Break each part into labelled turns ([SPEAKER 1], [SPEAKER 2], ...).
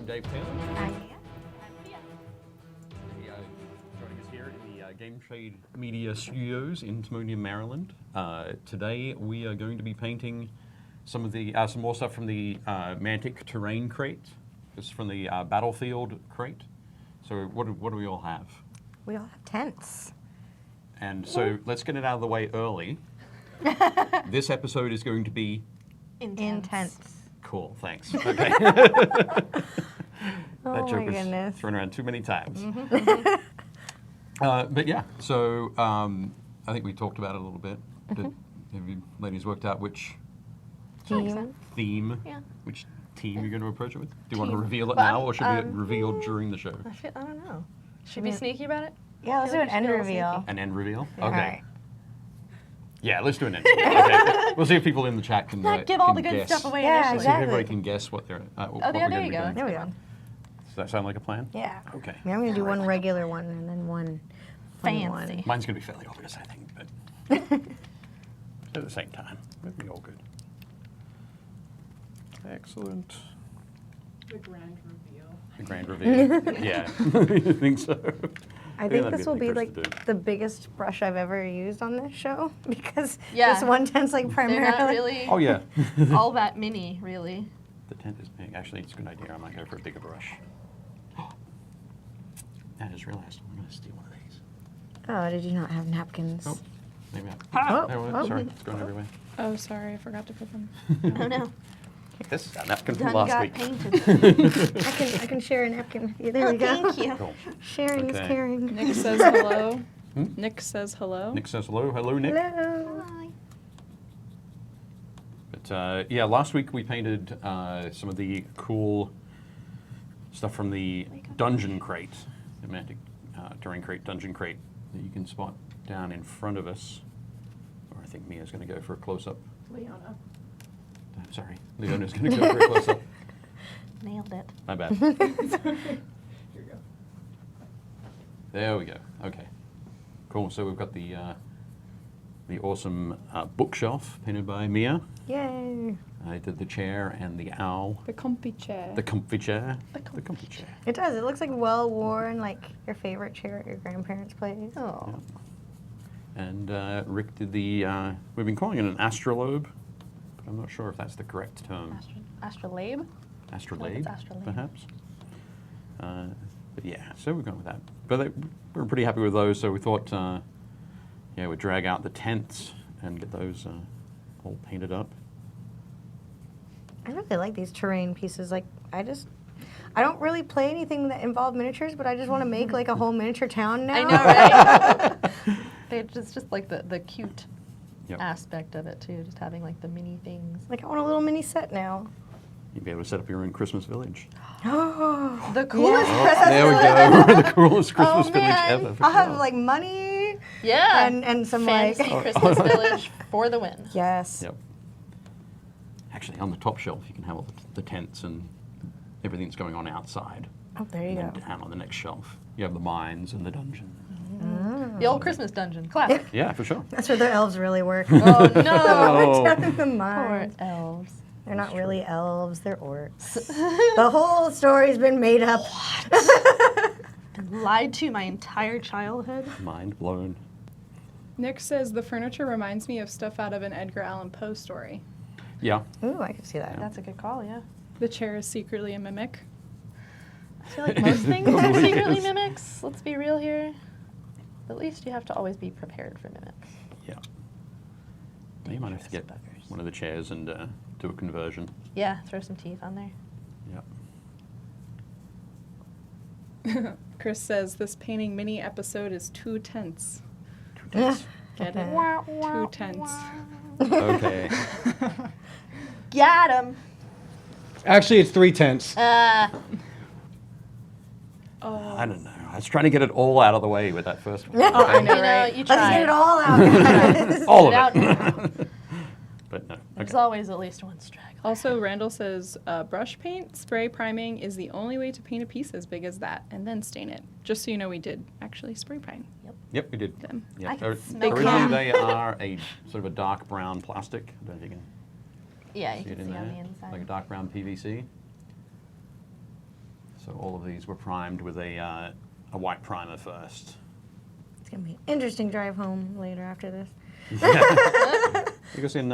[SPEAKER 1] I'm Dave Taylor.
[SPEAKER 2] I'm Thea.
[SPEAKER 1] Joining us here in the Game Trade Media Studios in Timonium, Maryland. Today we are going to be painting some more stuff from the Mantic terrain crate. This is from the Battlefield crate. So what do we all have?
[SPEAKER 2] We all have tents.
[SPEAKER 1] And so let's get it out of the way early. This episode is going to be
[SPEAKER 2] Intense.
[SPEAKER 1] cool. Thanks. Okay.
[SPEAKER 2] Oh
[SPEAKER 1] That joke
[SPEAKER 2] my
[SPEAKER 1] was
[SPEAKER 2] goodness.
[SPEAKER 1] thrown around too many times. But yeah, so I think we talked about it a little bit. Have you ladies worked out which theme, which team you're going to approach it with? Do you want to reveal it now, or should it be revealed during the show?
[SPEAKER 3] I don't know. Should we be sneaky about it?
[SPEAKER 2] Yeah, let's do an end reveal.
[SPEAKER 1] An end reveal?
[SPEAKER 2] Yeah.
[SPEAKER 1] Okay.
[SPEAKER 2] All right.
[SPEAKER 1] Yeah, let's do an end reveal. Okay. We'll see if people in the chat can
[SPEAKER 3] Not give all the
[SPEAKER 1] can
[SPEAKER 3] good
[SPEAKER 1] guess.
[SPEAKER 3] stuff away
[SPEAKER 2] Yeah,
[SPEAKER 3] initially.
[SPEAKER 1] See if
[SPEAKER 2] exactly.
[SPEAKER 1] everybody can guess what they're what we're
[SPEAKER 3] there
[SPEAKER 1] going to
[SPEAKER 3] you
[SPEAKER 1] be
[SPEAKER 3] go.
[SPEAKER 1] doing.
[SPEAKER 2] There we go.
[SPEAKER 1] Does that sound like a plan?
[SPEAKER 2] Yeah.
[SPEAKER 1] Okay.
[SPEAKER 2] Yeah, I'm going to do one regular one and then one funny
[SPEAKER 3] Fancy.
[SPEAKER 2] one.
[SPEAKER 1] Mine's going to be fairly obvious, I think, but at the same time, it'll be all good. Excellent.
[SPEAKER 4] The grand reveal.
[SPEAKER 1] The grand reveal. Yeah, I think so.
[SPEAKER 2] I think this will be like the biggest brush I've ever used on this show because this one tent's like
[SPEAKER 3] They're not
[SPEAKER 2] primarily.
[SPEAKER 3] really
[SPEAKER 1] Oh yeah.
[SPEAKER 3] all that mini, really.
[SPEAKER 1] The tent is big. Actually, it's a good idea. I might go for a bigger brush. I just realized I'm going to steal one of these.
[SPEAKER 2] Oh, did you not have napkins?
[SPEAKER 1] Oh, maybe
[SPEAKER 2] Oh,
[SPEAKER 1] oh, sorry, it's going everywhere.
[SPEAKER 4] Oh, sorry, I forgot to put them.
[SPEAKER 3] Oh no.
[SPEAKER 1] This is a napkin from
[SPEAKER 3] Done
[SPEAKER 1] last
[SPEAKER 3] got
[SPEAKER 1] week.
[SPEAKER 3] painted.
[SPEAKER 2] I can share a napkin with you. There we go.
[SPEAKER 3] Thank you.
[SPEAKER 1] Cool.
[SPEAKER 2] Sharing is
[SPEAKER 1] Okay.
[SPEAKER 2] caring.
[SPEAKER 4] Nick says hello.
[SPEAKER 1] Hmm?
[SPEAKER 4] Nick says hello.
[SPEAKER 1] Nick says hello. Hello, Nick.
[SPEAKER 2] Hello.
[SPEAKER 3] Hi.
[SPEAKER 1] But yeah, last week we painted some of the cool stuff from the dungeon crate, the Mantic terrain crate, dungeon crate that you can spot down in front of us. Or I think Mia's going to go for a close-up.
[SPEAKER 4] Leona.
[SPEAKER 1] Sorry, Leona's going to go for a close-up.
[SPEAKER 3] Nailed it.
[SPEAKER 1] My bad.
[SPEAKER 4] Here you go.
[SPEAKER 1] There we go. Okay. Cool. So we've got the awesome bookshelf painted by Mia.
[SPEAKER 2] Yay.
[SPEAKER 1] I did the chair and the owl.
[SPEAKER 4] The comfy chair.
[SPEAKER 1] The comfy chair. The comfy chair.
[SPEAKER 2] It does. It looks like well worn, like your favorite chair at your grandparents' place.
[SPEAKER 3] Oh.
[SPEAKER 1] And Rick did the, we've been calling it an astrolabe, but I'm not sure if that's the correct term.
[SPEAKER 3] Astrolabe?
[SPEAKER 1] Astrolabe,
[SPEAKER 3] it's astrolabe.
[SPEAKER 1] perhaps? But yeah, so we've gone with that. But we're pretty happy with those, so we thought, yeah, we'd drag out the tents and get those all painted up.
[SPEAKER 2] I really like these terrain pieces. Like, I don't really play anything that involve miniatures, but I just want to make like a whole miniature town now.
[SPEAKER 3] I know, right? It's just like the cute aspect of it too, just having like the mini things.
[SPEAKER 2] Like, I want a little mini set now.
[SPEAKER 1] You'd be able to set up your own Christmas village.
[SPEAKER 2] Oh,
[SPEAKER 3] The coolest
[SPEAKER 2] Christmas
[SPEAKER 1] There we
[SPEAKER 2] village.
[SPEAKER 1] go. The coolest Christmas village
[SPEAKER 3] man.
[SPEAKER 1] ever. For
[SPEAKER 2] I'll have
[SPEAKER 1] sure.
[SPEAKER 2] like money.
[SPEAKER 3] Yeah.
[SPEAKER 2] And some
[SPEAKER 3] Fancy
[SPEAKER 2] like.
[SPEAKER 3] Christmas village for the win.
[SPEAKER 2] Yes.
[SPEAKER 1] Yep. Actually, on the top shelf, you can have all the tents and everything that's going on outside.
[SPEAKER 2] Oh, there you
[SPEAKER 1] And
[SPEAKER 2] go.
[SPEAKER 1] then down on the next shelf, you have the mines and the dungeon.
[SPEAKER 3] The old Christmas dungeon. Classic.
[SPEAKER 1] Yeah, for sure.
[SPEAKER 2] That's where the elves really work.
[SPEAKER 3] Oh no.
[SPEAKER 1] Oh.
[SPEAKER 2] Down in the
[SPEAKER 3] Poor
[SPEAKER 2] mines.
[SPEAKER 3] elves.
[SPEAKER 2] They're not really elves, they're orcs. The whole story's been made up.
[SPEAKER 3] Been lied to my entire childhood.
[SPEAKER 1] Mind blown.
[SPEAKER 4] Nick says the furniture reminds me of stuff out of an Edgar Allan Poe story.
[SPEAKER 1] Yeah.
[SPEAKER 2] Ooh, I can see that.
[SPEAKER 3] That's a good call, yeah.
[SPEAKER 4] The chair is secretly a mimic.
[SPEAKER 3] I feel like most things are
[SPEAKER 1] Probably
[SPEAKER 3] secretly
[SPEAKER 1] is.
[SPEAKER 3] mimics. Let's be real here. At least you have to always be prepared for mimics.
[SPEAKER 1] Yeah. You might have to get
[SPEAKER 3] Dangerous buggers.
[SPEAKER 1] one of the chairs and do a conversion.
[SPEAKER 3] Yeah, throw some teeth on there.
[SPEAKER 1] Yep.
[SPEAKER 4] Chris says this painting mini episode is 2 tenths.
[SPEAKER 1] 2 tents.
[SPEAKER 4] Get
[SPEAKER 2] Okay.
[SPEAKER 4] it? 2 tenths.
[SPEAKER 1] Okay.
[SPEAKER 3] Got him.
[SPEAKER 5] Actually, it's 3 tenths.
[SPEAKER 4] Oh.
[SPEAKER 1] I don't know. I was trying to get it all out of the way with that first one.
[SPEAKER 4] Oh, I know,
[SPEAKER 3] You know,
[SPEAKER 4] right?
[SPEAKER 3] you
[SPEAKER 2] Let's
[SPEAKER 3] try.
[SPEAKER 2] get it all out, guys.
[SPEAKER 1] All
[SPEAKER 3] Get
[SPEAKER 1] of
[SPEAKER 3] it
[SPEAKER 1] it.
[SPEAKER 3] out now.
[SPEAKER 1] But no.
[SPEAKER 3] There's
[SPEAKER 1] Okay.
[SPEAKER 3] always at least one straggler.
[SPEAKER 4] Also, Randall says brush paint, spray priming is the only way to paint a piece as big as that, and then stain it. Just so you know, we did actually spray prime
[SPEAKER 1] Yep, we did.
[SPEAKER 4] them.
[SPEAKER 1] Yeah.
[SPEAKER 3] I can smell
[SPEAKER 1] Originally,
[SPEAKER 2] them.
[SPEAKER 1] they are a sort of a dark brown plastic. I don't know if you can.
[SPEAKER 3] Oh, Yeah, you
[SPEAKER 1] See it
[SPEAKER 3] can
[SPEAKER 1] in
[SPEAKER 3] see on
[SPEAKER 1] there?
[SPEAKER 3] the inside.
[SPEAKER 1] Like a dark brown PVC. So all of these were primed with a white primer first.
[SPEAKER 2] It's gonna be an interesting drive home later after this.
[SPEAKER 1] Because in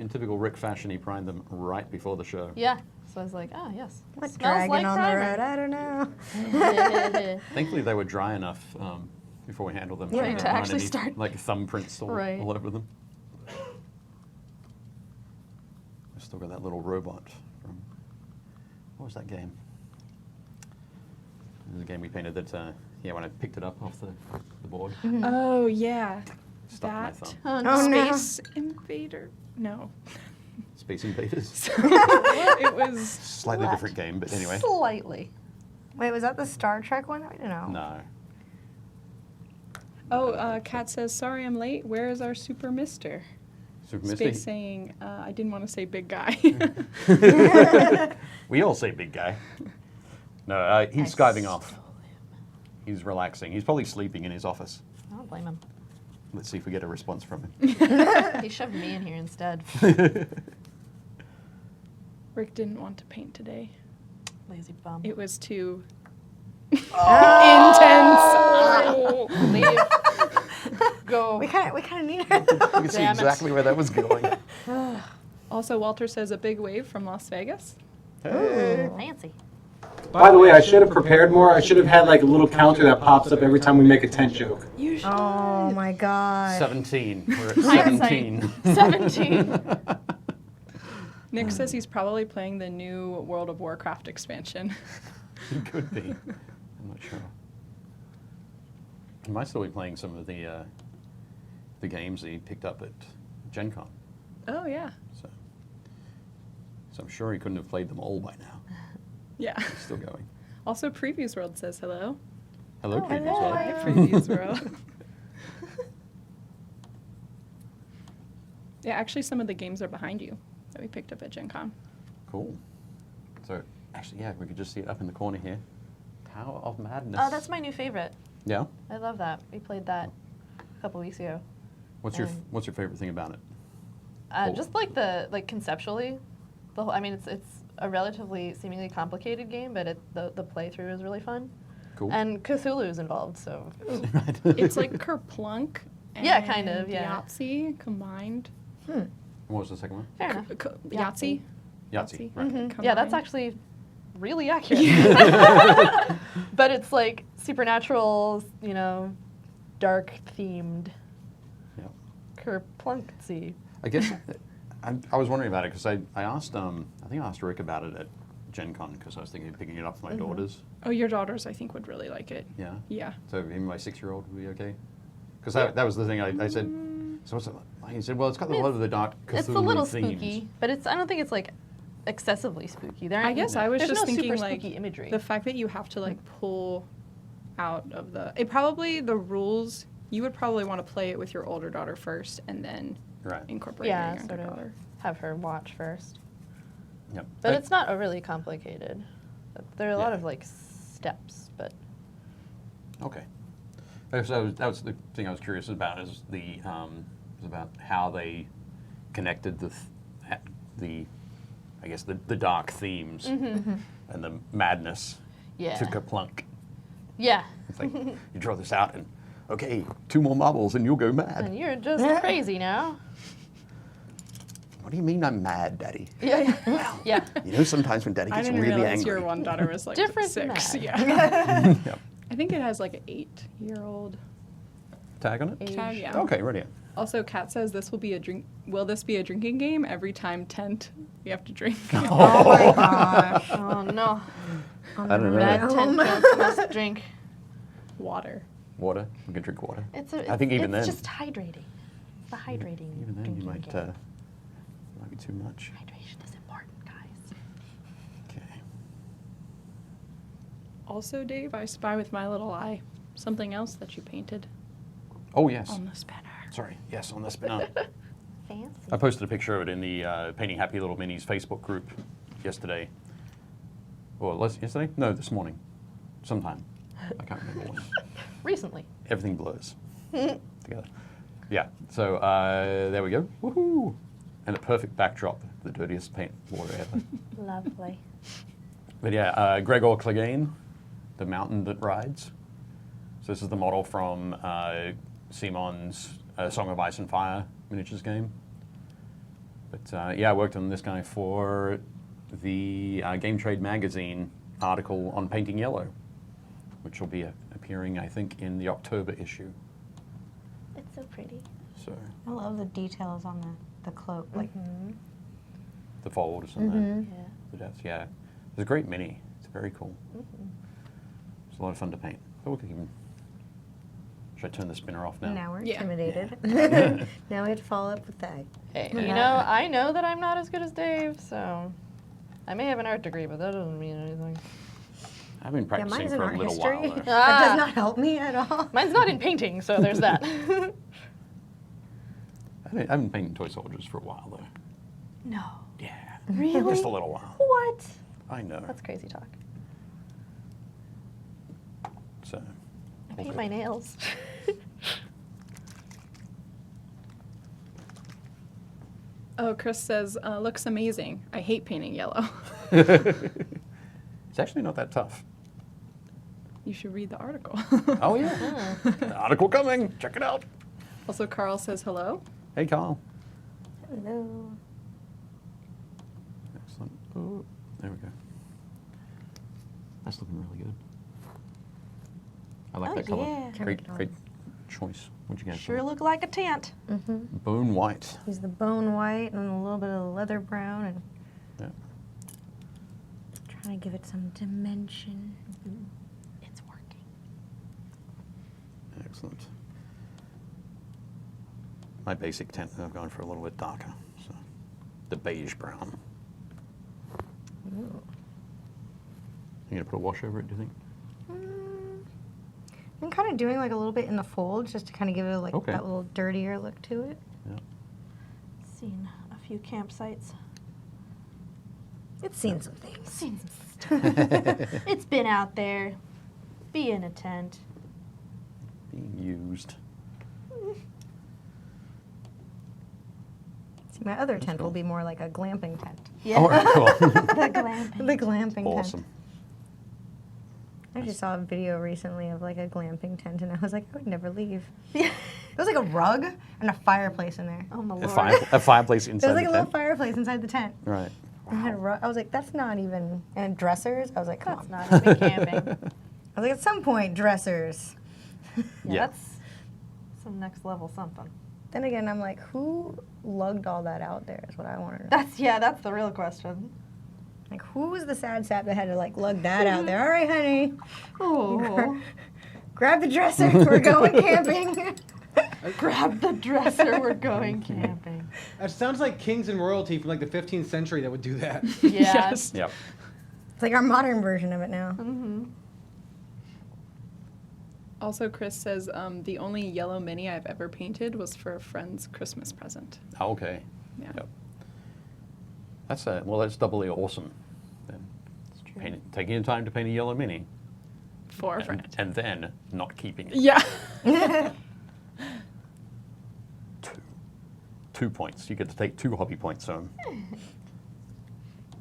[SPEAKER 1] typical Rick fashion, he primed them right before the show.
[SPEAKER 3] Yeah. So I was like, oh, yes.
[SPEAKER 2] What's
[SPEAKER 3] Smells
[SPEAKER 2] dragging
[SPEAKER 3] like
[SPEAKER 2] on
[SPEAKER 3] primer.
[SPEAKER 2] the road? I don't know.
[SPEAKER 1] Thankfully, they were dry enough before we handled them.
[SPEAKER 2] Yeah.
[SPEAKER 1] There
[SPEAKER 2] To
[SPEAKER 1] weren't
[SPEAKER 3] actually
[SPEAKER 1] any,
[SPEAKER 3] start-
[SPEAKER 1] like thumbprints
[SPEAKER 3] Right.
[SPEAKER 1] all over them. I've still got that little robot from, what was that game? It was a game we painted that, when I picked it up off the board,
[SPEAKER 4] Oh yeah.
[SPEAKER 1] stuck in my
[SPEAKER 4] That.
[SPEAKER 1] thumb.
[SPEAKER 3] Oh,
[SPEAKER 2] Oh, no.
[SPEAKER 4] Space Invader. No.
[SPEAKER 1] Space Invaders.
[SPEAKER 4] It was.
[SPEAKER 1] Slightly different game, but anyway.
[SPEAKER 3] Slightly.
[SPEAKER 2] Wait, was that the Star Trek one? I don't know.
[SPEAKER 1] No.
[SPEAKER 4] Oh, Kat says, sorry I'm late. Where is our super mister?
[SPEAKER 1] Super Misty.
[SPEAKER 4] Space saying, I didn't want to say big guy.
[SPEAKER 1] We all say big guy. No, he's skiving off. He's relaxing. He's probably sleeping in his office.
[SPEAKER 3] I don't blame him.
[SPEAKER 1] Let's see if we get a response from him.
[SPEAKER 3] He shoved me in here instead.
[SPEAKER 4] Rick didn't want to paint today.
[SPEAKER 3] Lazy bum.
[SPEAKER 4] It was too intense.
[SPEAKER 3] Oh, leave. Go.
[SPEAKER 2] We kind of need her.
[SPEAKER 1] You can see
[SPEAKER 3] Damn it.
[SPEAKER 1] exactly where that was going.
[SPEAKER 4] Also, Walter says a big wave from Las Vegas.
[SPEAKER 1] Hey.
[SPEAKER 3] Fancy.
[SPEAKER 5] By the way, I should have prepared more. I should have had like a little counter that pops up every time we make a tent joke.
[SPEAKER 4] You should.
[SPEAKER 2] Oh my god.
[SPEAKER 1] 17. We're at
[SPEAKER 3] Hindsight.
[SPEAKER 1] 17.
[SPEAKER 3] 17.
[SPEAKER 4] Nick says he's probably playing the new World of Warcraft expansion.
[SPEAKER 1] He could be. I'm not sure. He might still be playing some of the games that he picked up at Gen Con.
[SPEAKER 4] Oh, yeah.
[SPEAKER 1] So I'm sure he couldn't have played them all by now.
[SPEAKER 4] Yeah.
[SPEAKER 1] He's still going.
[SPEAKER 4] Also, Previews World says hello.
[SPEAKER 1] Hello,
[SPEAKER 2] Oh,
[SPEAKER 1] Previous
[SPEAKER 2] hello.
[SPEAKER 1] World.
[SPEAKER 4] Hi, Previews World. Yeah, actually, some of the games are behind you that we picked up at Gen Con.
[SPEAKER 1] Cool. So, actually, yeah, we could just see it up in the corner here. Power of Madness.
[SPEAKER 3] Oh, that's my new favorite.
[SPEAKER 1] Yeah?
[SPEAKER 3] I love that. We played that a couple weeks ago.
[SPEAKER 1] What's your favorite thing about it? Cool.
[SPEAKER 3] Just like conceptually, the whole, I mean, it's a relatively seemingly complicated game, but the playthrough is really fun.
[SPEAKER 1] Cool.
[SPEAKER 3] And Cthulhu is involved, so
[SPEAKER 4] It's like Kerplunk and
[SPEAKER 3] Yeah, kind of, yeah.
[SPEAKER 4] Yahtzee combined.
[SPEAKER 1] What was the second one?
[SPEAKER 3] fair enough.
[SPEAKER 4] Yahtzee?
[SPEAKER 1] Yahtzee. Right.
[SPEAKER 3] Yeah, that's
[SPEAKER 4] Combined.
[SPEAKER 3] actually really accurate. But it's like supernatural, dark themed
[SPEAKER 1] Yeah.
[SPEAKER 3] Kerplunksy.
[SPEAKER 1] I guess I was wondering about it because I asked I think I asked Rick about it at Gen Con because I was thinking of picking it up for my daughters.
[SPEAKER 4] Oh, your daughters, I think, would really like it.
[SPEAKER 1] Yeah.
[SPEAKER 4] Yeah.
[SPEAKER 1] So even my 6-year-old would be okay. Because that was the thing I said. So what's it like? He said, well, it's got a lot of the dark Cthulhu
[SPEAKER 3] It's a little
[SPEAKER 1] themes.
[SPEAKER 3] spooky, but I don't think it's like excessively spooky.
[SPEAKER 4] I guess I was
[SPEAKER 3] there's
[SPEAKER 4] just
[SPEAKER 3] no
[SPEAKER 4] thinking
[SPEAKER 3] super
[SPEAKER 4] like
[SPEAKER 3] spooky imagery.
[SPEAKER 4] the fact that you have to like pull out of the rules. You would probably want to play it with your older daughter first, and then
[SPEAKER 1] Right.
[SPEAKER 4] incorporate
[SPEAKER 3] yeah,
[SPEAKER 4] your younger
[SPEAKER 3] sort of
[SPEAKER 4] daughter.
[SPEAKER 3] have her watch first.
[SPEAKER 1] Yep.
[SPEAKER 3] But it's not overly complicated. There are a lot
[SPEAKER 1] Yeah.
[SPEAKER 3] of like steps, but
[SPEAKER 1] Okay. So that was the thing I was curious about is was about how they connected the I guess the dark themes and the madness
[SPEAKER 3] yeah,
[SPEAKER 1] to Kerplunk.
[SPEAKER 3] yeah.
[SPEAKER 1] It's like you draw this out and okay, 2 more marbles and you'll go mad.
[SPEAKER 3] And you're just crazy now.
[SPEAKER 1] What do you mean I'm mad, Daddy?
[SPEAKER 3] Yeah, yeah.
[SPEAKER 1] You know, sometimes when Daddy
[SPEAKER 4] I
[SPEAKER 1] gets
[SPEAKER 4] didn't
[SPEAKER 1] really
[SPEAKER 4] realize
[SPEAKER 1] angry.
[SPEAKER 4] your one daughter was like
[SPEAKER 3] Different
[SPEAKER 4] 6.
[SPEAKER 3] mad.
[SPEAKER 4] Yeah.
[SPEAKER 1] Yep.
[SPEAKER 4] I think it has like an 8-year-old
[SPEAKER 1] Tag on it?
[SPEAKER 3] Age.
[SPEAKER 4] tag. Yeah.
[SPEAKER 1] Okay, right here.
[SPEAKER 4] Also, Kat says this will be a drink. Will this be a drinking game? Every time tent, we have to drink.
[SPEAKER 2] Oh my gosh.
[SPEAKER 3] Oh no,
[SPEAKER 1] I don't know.
[SPEAKER 3] that tent jokes must drink.
[SPEAKER 4] Water.
[SPEAKER 1] Water. We can drink water.
[SPEAKER 3] I
[SPEAKER 1] think even
[SPEAKER 3] it's
[SPEAKER 1] then-
[SPEAKER 3] just hydrating. It's the hydrating.
[SPEAKER 1] Even then,
[SPEAKER 3] drinking
[SPEAKER 1] you might
[SPEAKER 3] game.
[SPEAKER 1] might be too much.
[SPEAKER 3] Hydration is important, guys.
[SPEAKER 1] Okay.
[SPEAKER 4] Also, Dave, I spy with my little eye something else that you painted
[SPEAKER 1] Oh yes.
[SPEAKER 4] on the spinner.
[SPEAKER 1] Sorry. Yes, on the spinner.
[SPEAKER 3] Fancy.
[SPEAKER 1] I posted a picture of it in the Painting Happy Lil Minis Facebook group yesterday. Or yesterday? No, this morning. Sometime. I can't remember when.
[SPEAKER 3] Recently.
[SPEAKER 1] Everything blurs together. Yeah. So there we go. Woohoo! And a perfect backdrop. The dirtiest paint water ever.
[SPEAKER 3] Lovely.
[SPEAKER 1] But yeah, Gregor Clegane, the mountain that rides. So this is the model from Simon's Song of Ice and Fire miniatures game. But yeah, I worked on this guy for the Game Trade magazine article on Painting Yellow, which will be appearing, I think, in the October issue.
[SPEAKER 3] It's so pretty.
[SPEAKER 1] So
[SPEAKER 2] I love the details on the cloak. Like,
[SPEAKER 1] the folds and the depths, yeah. It's a great mini. It's very cool. It's a lot of fun to paint. But we can even... Should I turn the spinner off now?
[SPEAKER 2] now we're
[SPEAKER 4] Yeah.
[SPEAKER 2] intimidated. Now we have to follow up with that.
[SPEAKER 3] Hey,
[SPEAKER 2] Yeah.
[SPEAKER 3] you know, I know that I'm not as good as Dave, so I may have an art degree, but that doesn't mean anything.
[SPEAKER 1] I've been
[SPEAKER 2] Yeah,
[SPEAKER 1] practicing
[SPEAKER 2] mine's in
[SPEAKER 1] for a
[SPEAKER 2] art
[SPEAKER 1] little
[SPEAKER 2] history.
[SPEAKER 1] while, though.
[SPEAKER 2] That does not help me at all.
[SPEAKER 3] Mine's not in painting, so there's that.
[SPEAKER 1] I've been painting toy soldiers for a while, though.
[SPEAKER 3] No.
[SPEAKER 1] Yeah.
[SPEAKER 3] Really?
[SPEAKER 1] Just a little while.
[SPEAKER 3] What?
[SPEAKER 1] I know.
[SPEAKER 3] That's crazy talk.
[SPEAKER 1] So,
[SPEAKER 3] I paint my nails.
[SPEAKER 4] Oh, Chris says, looks amazing. I hate painting yellow.
[SPEAKER 1] it's actually not that tough.
[SPEAKER 4] You should read the article.
[SPEAKER 1] Oh, yeah. An article coming. Check it out.
[SPEAKER 4] Also, Carl says hello.
[SPEAKER 1] Hey, Carl.
[SPEAKER 2] Hello.
[SPEAKER 1] Excellent. Oh, there we go. That's looking really good. I like
[SPEAKER 3] Oh,
[SPEAKER 1] that color.
[SPEAKER 3] yeah.
[SPEAKER 1] Great choice. What'd you guys
[SPEAKER 3] Sure
[SPEAKER 1] think?
[SPEAKER 3] look like a tent.
[SPEAKER 1] Bone white.
[SPEAKER 2] He's the bone white and a little bit of leather brown and
[SPEAKER 1] Yeah.
[SPEAKER 2] trying to give it some dimension.
[SPEAKER 3] It's working.
[SPEAKER 1] Excellent. My basic tent, I've gone for a little bit darker. So, the beige brown.
[SPEAKER 2] Ooh.
[SPEAKER 1] You gonna put a wash over it, do you think?
[SPEAKER 2] I'm kind of doing like a little bit in the folds just to kind of give it like
[SPEAKER 1] Okay.
[SPEAKER 2] that little dirtier look to it.
[SPEAKER 1] Yeah.
[SPEAKER 3] Seen a few campsites.
[SPEAKER 2] It's seen some things.
[SPEAKER 3] Seen some stuff. It's been out there. Be in a tent.
[SPEAKER 1] Being used.
[SPEAKER 2] See, my other tent
[SPEAKER 1] cool.
[SPEAKER 2] will be more like a glamping tent.
[SPEAKER 3] Yeah.
[SPEAKER 1] Oh, cool.
[SPEAKER 3] The glamping.
[SPEAKER 2] The glamping tent.
[SPEAKER 1] Awesome.
[SPEAKER 2] I just saw a video recently of like a glamping tent, and I was like, I would never leave.
[SPEAKER 3] Yeah.
[SPEAKER 2] There was like a rug and a fireplace in there.
[SPEAKER 3] Oh my
[SPEAKER 1] A,
[SPEAKER 3] lord.
[SPEAKER 1] a fireplace
[SPEAKER 2] There
[SPEAKER 1] inside
[SPEAKER 2] was like
[SPEAKER 1] the
[SPEAKER 2] a little
[SPEAKER 1] tent?
[SPEAKER 2] fireplace inside the tent.
[SPEAKER 1] Right.
[SPEAKER 2] And it had a rug. I was like, that's not even. And dressers. I was like, come
[SPEAKER 3] That's
[SPEAKER 2] on.
[SPEAKER 3] not even camping.
[SPEAKER 2] I was like, at some point, dressers.
[SPEAKER 3] Yeah,
[SPEAKER 1] Yeah.
[SPEAKER 3] that's some next level something.
[SPEAKER 2] Then again, I'm like, who lugged all that out there? Is what I want to know.
[SPEAKER 3] That's the real question.
[SPEAKER 2] Like, who was the sad sap that had to like lug that out there? All right, honey.
[SPEAKER 3] Oh.
[SPEAKER 2] Grab the dresser. We're going camping.
[SPEAKER 3] Grab the dresser, we're going camping.
[SPEAKER 5] It sounds like kings and royalty from like the 15th century that would do that.
[SPEAKER 3] Yeah.
[SPEAKER 4] Yes.
[SPEAKER 1] Yep.
[SPEAKER 2] It's like our modern version of it now.
[SPEAKER 3] Mm-hmm.
[SPEAKER 4] Also, Chris says, the only yellow mini I've ever painted was for a friend's Christmas present.
[SPEAKER 1] Oh, okay.
[SPEAKER 4] Yeah.
[SPEAKER 1] Yep. That's doubly awesome. Then taking the time to paint a yellow mini.
[SPEAKER 4] For a friend.
[SPEAKER 1] And then not keeping it.
[SPEAKER 4] Yeah.
[SPEAKER 1] 2 points. You get to take 2 hobby points home.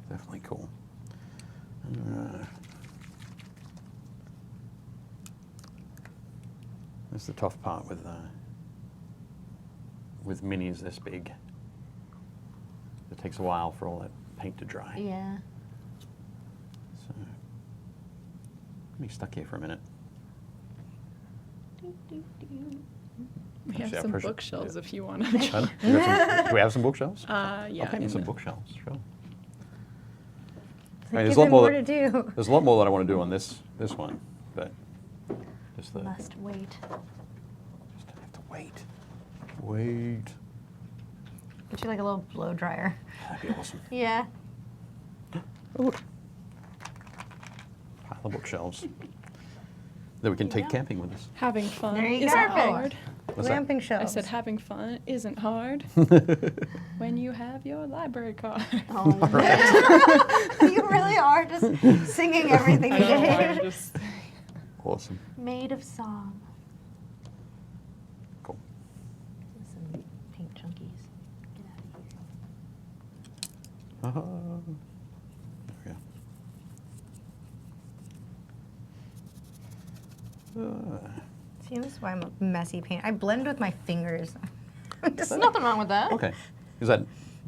[SPEAKER 1] Definitely cool. That's the tough part with minis this big. It takes a while for all that paint to dry.
[SPEAKER 3] Yeah.
[SPEAKER 1] So, let me stuck here for a minute.
[SPEAKER 4] We have
[SPEAKER 1] Actually, I
[SPEAKER 4] some
[SPEAKER 1] appreciate-
[SPEAKER 4] bookshelves
[SPEAKER 1] yeah.
[SPEAKER 4] if you want to.
[SPEAKER 1] Pardon? Do we have some bookshelves?
[SPEAKER 4] Yeah.
[SPEAKER 1] I'll paint you
[SPEAKER 4] in
[SPEAKER 1] some
[SPEAKER 4] the-
[SPEAKER 1] bookshelves, sure.
[SPEAKER 2] It's
[SPEAKER 1] I
[SPEAKER 2] like,
[SPEAKER 1] mean,
[SPEAKER 2] give him more to do.
[SPEAKER 1] There's a lot more that I want to do on this one, but just the
[SPEAKER 3] Must wait.
[SPEAKER 1] just have to wait. Wait.
[SPEAKER 2] Get you like a little blow dryer.
[SPEAKER 1] That'd be awesome.
[SPEAKER 3] Yeah.
[SPEAKER 1] Ooh. Pile of bookshelves that we can take
[SPEAKER 3] Yeah.
[SPEAKER 1] camping with us.
[SPEAKER 4] Having fun
[SPEAKER 2] There you
[SPEAKER 4] isn't
[SPEAKER 2] go.
[SPEAKER 4] hard.
[SPEAKER 1] What's that?
[SPEAKER 2] Glamping
[SPEAKER 4] I
[SPEAKER 2] shelves.
[SPEAKER 4] said having fun isn't hard when you have your library card.
[SPEAKER 3] Oh, yeah.
[SPEAKER 2] You really are just singing everything
[SPEAKER 4] I
[SPEAKER 2] you
[SPEAKER 4] know, I'm
[SPEAKER 2] did.
[SPEAKER 4] just...
[SPEAKER 1] Awesome.
[SPEAKER 3] Made of song.
[SPEAKER 1] Cool.
[SPEAKER 3] Some pink chunkies. Get out of here.
[SPEAKER 1] There we go.
[SPEAKER 2] See, this is why I'm a messy paint. I blend with my fingers. I'm just
[SPEAKER 3] There's nothing wrong with that.
[SPEAKER 1] Okay. Is that?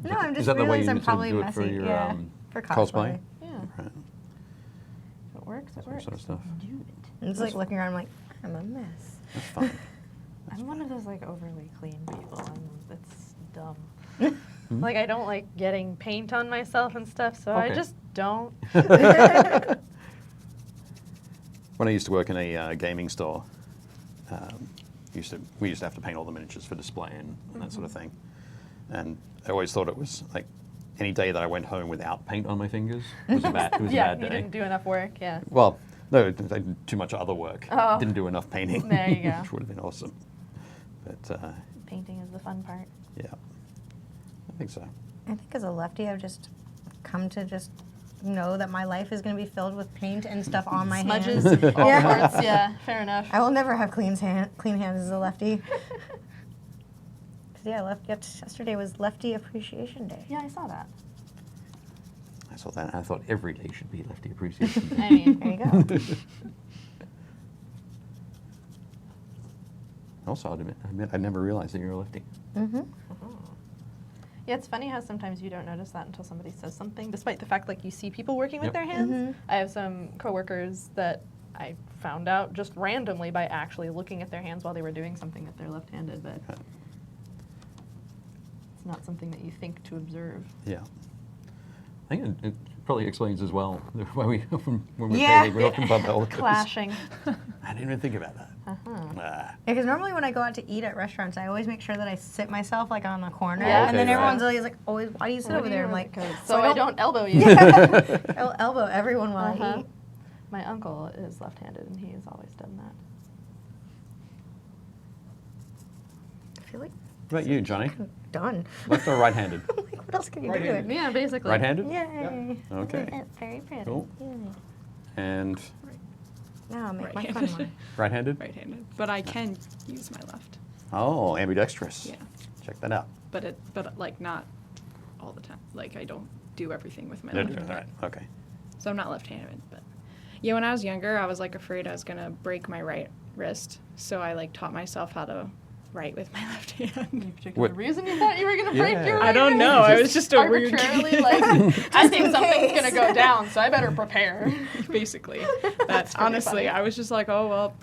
[SPEAKER 2] No, I'm
[SPEAKER 1] is
[SPEAKER 2] just
[SPEAKER 1] that the way
[SPEAKER 2] realized
[SPEAKER 1] you
[SPEAKER 2] I'm
[SPEAKER 1] need to
[SPEAKER 2] probably
[SPEAKER 1] do it
[SPEAKER 2] messy.
[SPEAKER 1] for your
[SPEAKER 2] Yeah, for cosplay.
[SPEAKER 3] Yeah.
[SPEAKER 1] Right.
[SPEAKER 3] If it works, it
[SPEAKER 1] Same
[SPEAKER 3] works.
[SPEAKER 1] sort of stuff.
[SPEAKER 3] Do it.
[SPEAKER 2] I'm just like looking around, I'm like, I'm a mess.
[SPEAKER 1] That's fine.
[SPEAKER 3] I'm one of those like overly clean people. It's dumb. Like I don't like getting paint on myself and stuff, so I
[SPEAKER 1] Okay.
[SPEAKER 3] just don't.
[SPEAKER 1] When I used to work in a gaming store, we used to have to paint all the miniatures for display and that sort of thing. And I always thought it was like any day that I went home without paint on my fingers was a bad, it was
[SPEAKER 3] Yeah,
[SPEAKER 1] a bad
[SPEAKER 3] you
[SPEAKER 1] day.
[SPEAKER 3] didn't do enough work. Yeah.
[SPEAKER 1] Well, no, I did too much other work.
[SPEAKER 3] Oh.
[SPEAKER 1] Didn't do enough painting.
[SPEAKER 3] There you go.
[SPEAKER 1] Which would have been awesome. But
[SPEAKER 3] Painting is the fun part.
[SPEAKER 1] yeah, I think so.
[SPEAKER 2] I think as a lefty, I've just come to just know that my life is going to be filled with paint and stuff on my
[SPEAKER 3] Smudges,
[SPEAKER 2] hands.
[SPEAKER 3] all
[SPEAKER 2] Yeah.
[SPEAKER 3] sorts. Yeah, fair enough.
[SPEAKER 2] I will never have clean hands as a lefty. 'Cause, yeah, yesterday was Lefty Appreciation Day.
[SPEAKER 3] Yeah, I saw that.
[SPEAKER 1] I saw that and I thought every day should be Lefty Appreciation Day.
[SPEAKER 3] I mean,
[SPEAKER 2] There you go.
[SPEAKER 1] Also, I'd admit I never realized that you're a lefty.
[SPEAKER 2] Mm-hmm.
[SPEAKER 3] yeah, it's funny how sometimes you don't notice that until somebody says something, despite the fact like you see people working with
[SPEAKER 1] Yep.
[SPEAKER 3] their hands.
[SPEAKER 2] Mhm.
[SPEAKER 3] I have some coworkers that I found out just randomly by actually looking at their hands while they were doing something that they're left-handed, but
[SPEAKER 1] Okay.
[SPEAKER 3] it's not something that you think to observe.
[SPEAKER 1] Yeah. I think it probably explains as well why we often, when we're
[SPEAKER 2] Yeah.
[SPEAKER 1] painting, we often bump elbows.
[SPEAKER 3] Clashing.
[SPEAKER 1] I didn't even think about that.
[SPEAKER 3] Uh-huh.
[SPEAKER 1] Ah.
[SPEAKER 2] Because normally when I go out to eat at restaurants, I always make sure that I sit myself like on the corner,
[SPEAKER 3] Yeah.
[SPEAKER 2] and then
[SPEAKER 1] Okay,
[SPEAKER 2] everyone's
[SPEAKER 1] right.
[SPEAKER 2] always like, "Always, why do you sit over there?" I'm like,
[SPEAKER 3] so I don't elbow you.
[SPEAKER 2] I'll elbow everyone while I
[SPEAKER 3] Uh-huh.
[SPEAKER 2] eat.
[SPEAKER 3] My uncle is left-handed, and he has always done that.
[SPEAKER 2] I feel like
[SPEAKER 1] What about you, Johnny?
[SPEAKER 2] I'm done.
[SPEAKER 1] Left or right-handed?
[SPEAKER 2] I'm like, what else can you
[SPEAKER 5] Right-handed.
[SPEAKER 2] do?
[SPEAKER 3] Yeah, basically.
[SPEAKER 1] Right-handed?
[SPEAKER 2] Yay!
[SPEAKER 1] Okay.
[SPEAKER 2] That's very pretty.
[SPEAKER 1] Cool.
[SPEAKER 2] Yay.
[SPEAKER 1] And
[SPEAKER 2] Now I'll make my fun
[SPEAKER 4] Right-handed.
[SPEAKER 2] one.
[SPEAKER 1] right-handed?
[SPEAKER 4] Right-handed, but I can use my left.
[SPEAKER 1] Oh, ambidextrous.
[SPEAKER 4] Yeah,
[SPEAKER 1] Check that out.
[SPEAKER 4] but like not all the time. Like I don't do everything with my
[SPEAKER 1] No,
[SPEAKER 4] left.
[SPEAKER 1] all right. Okay.
[SPEAKER 4] So I'm not left-handed, but yeah, when I was younger, I was like afraid I was gonna break my right wrist, so I like taught myself how to write with my left hand.
[SPEAKER 3] Any particular
[SPEAKER 1] What-
[SPEAKER 3] reason you thought you were going to break
[SPEAKER 1] Yeah.
[SPEAKER 3] your
[SPEAKER 4] I don't
[SPEAKER 3] wrist?
[SPEAKER 4] know. I was just a weird
[SPEAKER 3] arbitrarily
[SPEAKER 4] kid.
[SPEAKER 3] like, I think
[SPEAKER 2] in
[SPEAKER 3] something's
[SPEAKER 2] case.
[SPEAKER 3] going to go down, so I better prepare.
[SPEAKER 4] Basically,
[SPEAKER 3] That's
[SPEAKER 4] that's
[SPEAKER 3] pretty
[SPEAKER 4] honestly,
[SPEAKER 3] funny.
[SPEAKER 4] I was just like, oh well,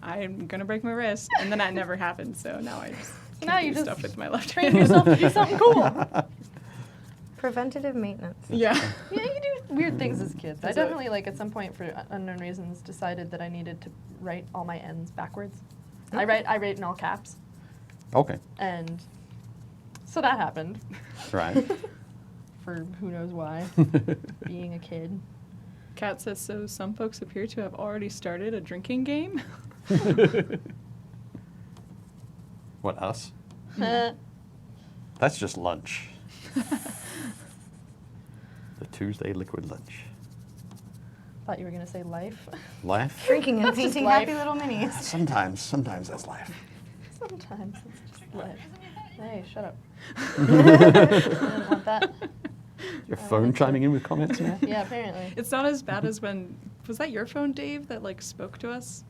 [SPEAKER 4] I'm gonna break my wrist, and then that never happened. So now I just
[SPEAKER 3] So
[SPEAKER 4] can
[SPEAKER 3] now
[SPEAKER 4] do
[SPEAKER 3] you just
[SPEAKER 4] stuff with my left
[SPEAKER 3] Train
[SPEAKER 4] hand.
[SPEAKER 3] yourself to do something cool.
[SPEAKER 2] Preventative maintenance.
[SPEAKER 4] Yeah.
[SPEAKER 3] Yeah, you do weird things as kids.
[SPEAKER 4] That's
[SPEAKER 3] I
[SPEAKER 4] it.
[SPEAKER 3] definitely, like, at some point, for unknown reasons, decided that I needed to write all my N's backwards. I write in all caps,
[SPEAKER 1] Okay.
[SPEAKER 3] and so that happened.
[SPEAKER 1] Right.
[SPEAKER 3] For who knows why, being a kid.
[SPEAKER 4] Kat says, so some folks appear to have already started a drinking game.
[SPEAKER 1] What, us?
[SPEAKER 3] Thought
[SPEAKER 1] That's just lunch. The Tuesday liquid lunch.
[SPEAKER 3] you were gonna say life.
[SPEAKER 1] Life?
[SPEAKER 2] Drinking and
[SPEAKER 3] That's just
[SPEAKER 2] painting
[SPEAKER 3] life.
[SPEAKER 2] happy little minis.
[SPEAKER 1] Sometimes that's life.
[SPEAKER 3] Sometimes it's just life. Hey, shut up. I didn't want that.
[SPEAKER 1] Your phone chiming in with comments now?
[SPEAKER 3] Yeah, apparently.
[SPEAKER 4] It's not as bad as when, was that your phone, Dave, that like spoke to us?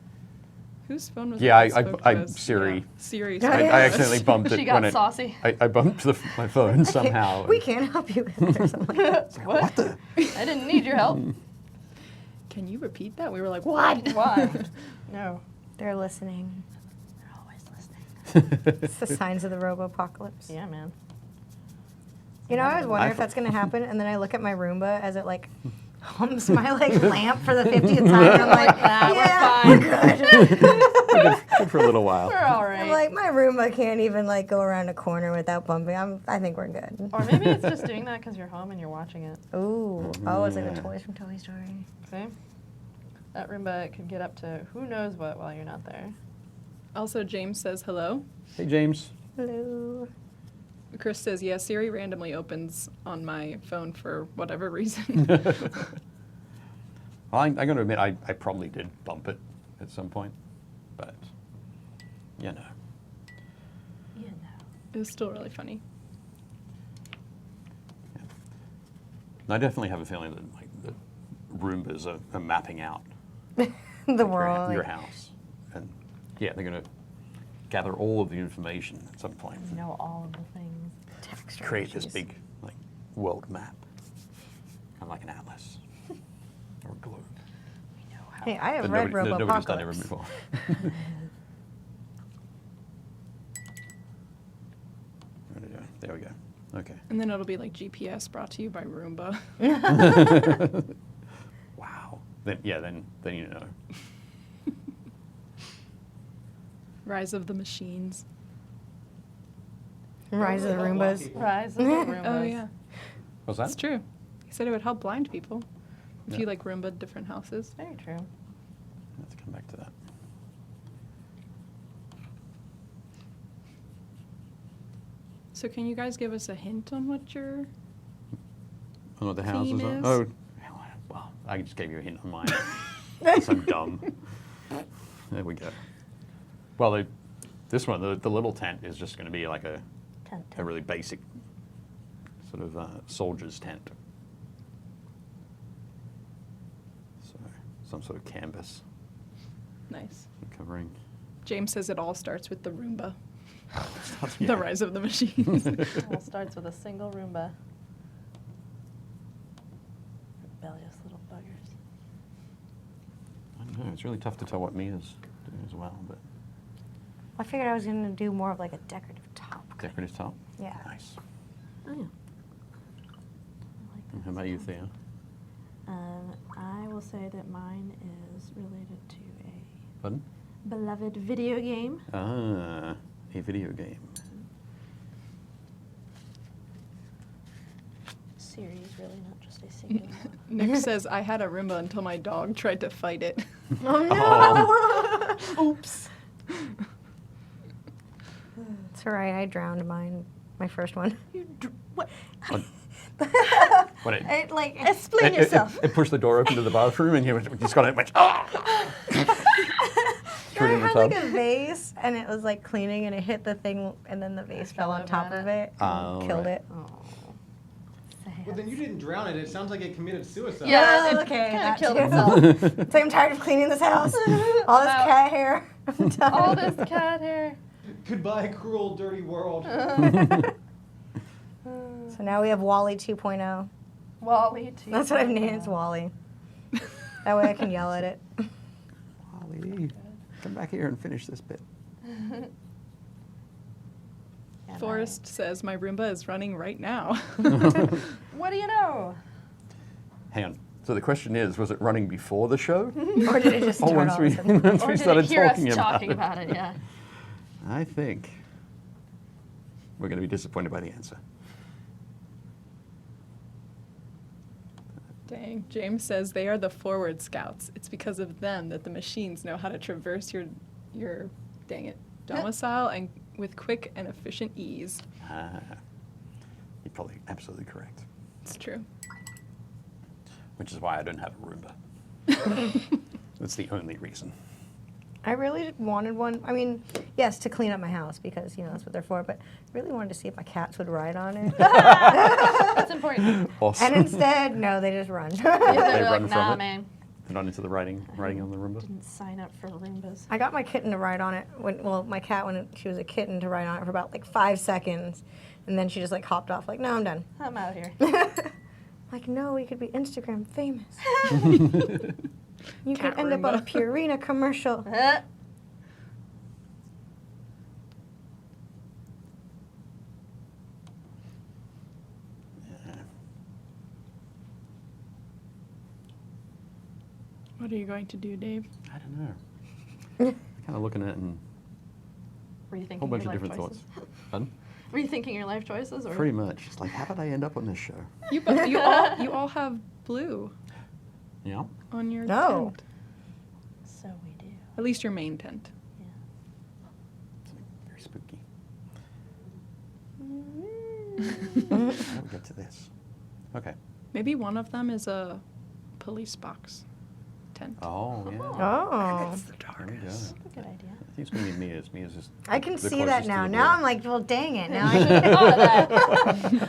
[SPEAKER 4] Whose phone was
[SPEAKER 1] Yeah,
[SPEAKER 4] it that spoke to us?
[SPEAKER 1] Siri.
[SPEAKER 4] Yeah, Siri.
[SPEAKER 2] I-
[SPEAKER 4] spoke
[SPEAKER 1] I
[SPEAKER 4] to us.
[SPEAKER 1] accidentally bumped it
[SPEAKER 3] She got
[SPEAKER 1] when it.
[SPEAKER 3] saucy.
[SPEAKER 1] I bumped my phone somehow.
[SPEAKER 2] We can't help you with it or something like that.
[SPEAKER 3] What? I didn't need your help.
[SPEAKER 4] Can you repeat that? We were like, what?
[SPEAKER 3] Why? No.
[SPEAKER 2] They're listening.
[SPEAKER 3] They're always listening.
[SPEAKER 2] It's the signs of the robo-apocalypse.
[SPEAKER 3] Yeah, man.
[SPEAKER 2] You know, I always wonder
[SPEAKER 1] I-
[SPEAKER 2] if that's going to happen, and then I look at my Roomba as it, like, hums my, like, lamp for the 50th time, and I'm like,
[SPEAKER 3] Ah,
[SPEAKER 2] yeah,
[SPEAKER 3] we're
[SPEAKER 2] we're good.
[SPEAKER 1] Good for a little while.
[SPEAKER 3] We're all right.
[SPEAKER 2] I'm like, my Roomba can't even, like, go around a corner without bumping. I think we're good.
[SPEAKER 3] Or maybe it's just doing that because you're home and you're watching it.
[SPEAKER 2] Ooh. Oh, it's like
[SPEAKER 1] Yeah.
[SPEAKER 2] the toys from Toy Story.
[SPEAKER 3] See? That Roomba could get up to who knows what while you're not there.
[SPEAKER 4] Also, James says hello.
[SPEAKER 1] Hey, James.
[SPEAKER 2] Hello.
[SPEAKER 4] Chris says, yeah, Siri randomly opens on my phone for whatever reason.
[SPEAKER 1] Well, I'm going to admit I probably did bump it at some point, but you know.
[SPEAKER 3] You know.
[SPEAKER 4] It was still really funny.
[SPEAKER 1] And I definitely have a feeling that like the Roombas are mapping out
[SPEAKER 2] The
[SPEAKER 1] like,
[SPEAKER 2] world.
[SPEAKER 1] your
[SPEAKER 2] like,
[SPEAKER 1] house yeah, they're going to gather all of the information at some point.
[SPEAKER 3] You know all of the things.
[SPEAKER 2] Tax
[SPEAKER 1] Create this
[SPEAKER 2] strategies.
[SPEAKER 1] big like world map, kind of like an atlas or a globe.
[SPEAKER 3] We know how.
[SPEAKER 2] Hey, I have
[SPEAKER 1] But
[SPEAKER 2] read
[SPEAKER 1] nobody's done it
[SPEAKER 2] Robopocalypse.
[SPEAKER 1] before. There we go. Okay.
[SPEAKER 4] And then it'll be like GPS brought to you by Roomba.
[SPEAKER 1] Wow. Then you know.
[SPEAKER 4] Rise of the Machines.
[SPEAKER 2] Rise of the Roombas.
[SPEAKER 3] Rise of the Roombas.
[SPEAKER 4] Oh yeah,
[SPEAKER 1] What's
[SPEAKER 4] that's
[SPEAKER 1] that?
[SPEAKER 4] true. He said it would help blind people if
[SPEAKER 1] Yeah.
[SPEAKER 4] you like Roomba different houses.
[SPEAKER 3] Very true.
[SPEAKER 1] Let's come back to that.
[SPEAKER 4] So can you guys give us a hint on what your
[SPEAKER 1] Oh, what the houses
[SPEAKER 4] Theme
[SPEAKER 1] are?
[SPEAKER 4] is?
[SPEAKER 1] Oh, well, I just gave you a hint on mine. Because I'm dumb. There we go. Well, this one, the little tent is just going to be like a
[SPEAKER 3] Tent.
[SPEAKER 1] really basic sort of soldier's tent. So some sort of canvas
[SPEAKER 4] nice?
[SPEAKER 1] covering.
[SPEAKER 4] James says it all starts with the Roomba.
[SPEAKER 1] Yeah.
[SPEAKER 4] The Rise of the Machines.
[SPEAKER 3] It all starts with a single Roomba. Rebellious little buggers.
[SPEAKER 1] I don't know. It's really tough to tell what Mia's doing as well, but
[SPEAKER 2] I figured I was going to do more of like a decorative top.
[SPEAKER 1] decorative top.
[SPEAKER 2] Yeah.
[SPEAKER 1] Nice.
[SPEAKER 3] Oh yeah.
[SPEAKER 1] And how about you, Thea?
[SPEAKER 6] I will say that mine is related to a
[SPEAKER 1] Pardon?
[SPEAKER 6] beloved video game.
[SPEAKER 1] Ah, a video game.
[SPEAKER 6] Series, really, not just a single one.
[SPEAKER 4] Nick says I had a Roomba until my dog tried to fight it.
[SPEAKER 2] Oh no! Oops. It's alright, I drowned mine, my first one.
[SPEAKER 6] What?
[SPEAKER 1] What?
[SPEAKER 2] It, like,
[SPEAKER 6] Explain yourself.
[SPEAKER 1] It pushed the door open to the bathroom, and you just got it. Went, oh! Threw it
[SPEAKER 2] I
[SPEAKER 1] in the
[SPEAKER 2] had
[SPEAKER 1] tub.
[SPEAKER 2] like a vase, and it was like cleaning, and it hit the thing, and then the vase fell
[SPEAKER 3] fell
[SPEAKER 2] on
[SPEAKER 3] over
[SPEAKER 2] top
[SPEAKER 3] on
[SPEAKER 2] of
[SPEAKER 3] it.
[SPEAKER 2] it, and
[SPEAKER 1] Oh,
[SPEAKER 2] killed
[SPEAKER 1] right.
[SPEAKER 2] it.
[SPEAKER 3] Oh.
[SPEAKER 5] Well, then you didn't drown it. It sounds like it committed suicide.
[SPEAKER 3] Yeah,
[SPEAKER 2] Oh,
[SPEAKER 3] it
[SPEAKER 2] okay,
[SPEAKER 3] kind
[SPEAKER 2] that
[SPEAKER 3] of killed
[SPEAKER 2] too.
[SPEAKER 3] itself.
[SPEAKER 2] It's like I'm tired of cleaning this house. All this
[SPEAKER 3] Wow.
[SPEAKER 2] cat hair. I'm done.
[SPEAKER 3] All this cat hair.
[SPEAKER 5] Goodbye, cruel, dirty world.
[SPEAKER 2] So now we have Wally 2.0.
[SPEAKER 3] Wally too.
[SPEAKER 2] That's what I've named. It's Wally. That way I can yell at it.
[SPEAKER 1] Holly, come back here and finish this bit.
[SPEAKER 3] And
[SPEAKER 4] Forrest says my Roomba is running right now.
[SPEAKER 3] What do you know?
[SPEAKER 1] Hang on. So the question is, was it running before the show?
[SPEAKER 2] Or did it just
[SPEAKER 1] Or
[SPEAKER 2] start
[SPEAKER 1] once
[SPEAKER 2] all
[SPEAKER 1] we,
[SPEAKER 2] of a sudden?
[SPEAKER 1] once
[SPEAKER 3] Or
[SPEAKER 1] we
[SPEAKER 3] did
[SPEAKER 1] started
[SPEAKER 3] it hear us
[SPEAKER 1] talking
[SPEAKER 3] talking
[SPEAKER 1] about
[SPEAKER 3] about it? Yeah.
[SPEAKER 1] I think we're going to be disappointed by the answer.
[SPEAKER 4] Dang. James says they are the forward scouts. It's because of them that the machines know how to traverse your dang it, domicile and with quick and efficient ease.
[SPEAKER 1] Ah, you're probably absolutely correct.
[SPEAKER 4] It's true.
[SPEAKER 1] Which is why I don't have a Roomba. That's the only reason.
[SPEAKER 2] I really wanted one. I mean, yes, to clean up my house because, you know, that's what they're for, but I really wanted to see if my cats would ride on it.
[SPEAKER 3] That's important.
[SPEAKER 1] Awesome.
[SPEAKER 2] And instead, no, they just run.
[SPEAKER 3] Yeah, they're
[SPEAKER 1] run
[SPEAKER 3] like,
[SPEAKER 1] from
[SPEAKER 3] nah,
[SPEAKER 1] it?
[SPEAKER 3] man.
[SPEAKER 1] They're not into the riding on the Roomba?
[SPEAKER 6] Didn't sign up for Roombas.
[SPEAKER 2] I got my kitten to ride on it my cat when she was a kitten to ride on it for about like 5 seconds, and then she just like hopped off like, no, I'm done.
[SPEAKER 3] I'm out of here.
[SPEAKER 2] Like, no, we could be Instagram famous. You
[SPEAKER 4] Cat
[SPEAKER 2] could end up on a
[SPEAKER 4] Roomba.
[SPEAKER 2] Purina commercial.
[SPEAKER 4] What are you going to do, Dave?
[SPEAKER 1] I don't know. Kind of looking at it and
[SPEAKER 3] Were you
[SPEAKER 1] a
[SPEAKER 3] thinking
[SPEAKER 1] whole bunch
[SPEAKER 3] your
[SPEAKER 1] of
[SPEAKER 3] life
[SPEAKER 1] different
[SPEAKER 3] choices?
[SPEAKER 1] thoughts. Pardon?
[SPEAKER 3] Were you thinking your life choices? Or?
[SPEAKER 1] Pretty much. It's like, how did I end up on this show?
[SPEAKER 4] You all have blue
[SPEAKER 1] Yeah.
[SPEAKER 4] on your
[SPEAKER 2] No.
[SPEAKER 4] tent.
[SPEAKER 6] So we do.
[SPEAKER 4] At least your main tent.
[SPEAKER 6] Yeah.
[SPEAKER 1] It's very spooky. How do we get to this? Okay.
[SPEAKER 4] Maybe one of them is a police box tent.
[SPEAKER 1] Oh, yeah.
[SPEAKER 2] Oh.
[SPEAKER 4] It's the
[SPEAKER 1] There we go.
[SPEAKER 6] That's a good idea.
[SPEAKER 1] I think it's going to be Mia's. Mia's is
[SPEAKER 2] I can
[SPEAKER 1] the
[SPEAKER 2] see that
[SPEAKER 1] closest to
[SPEAKER 2] now.
[SPEAKER 1] the
[SPEAKER 2] Now
[SPEAKER 1] blue.
[SPEAKER 2] I'm like, well, dang it. Now I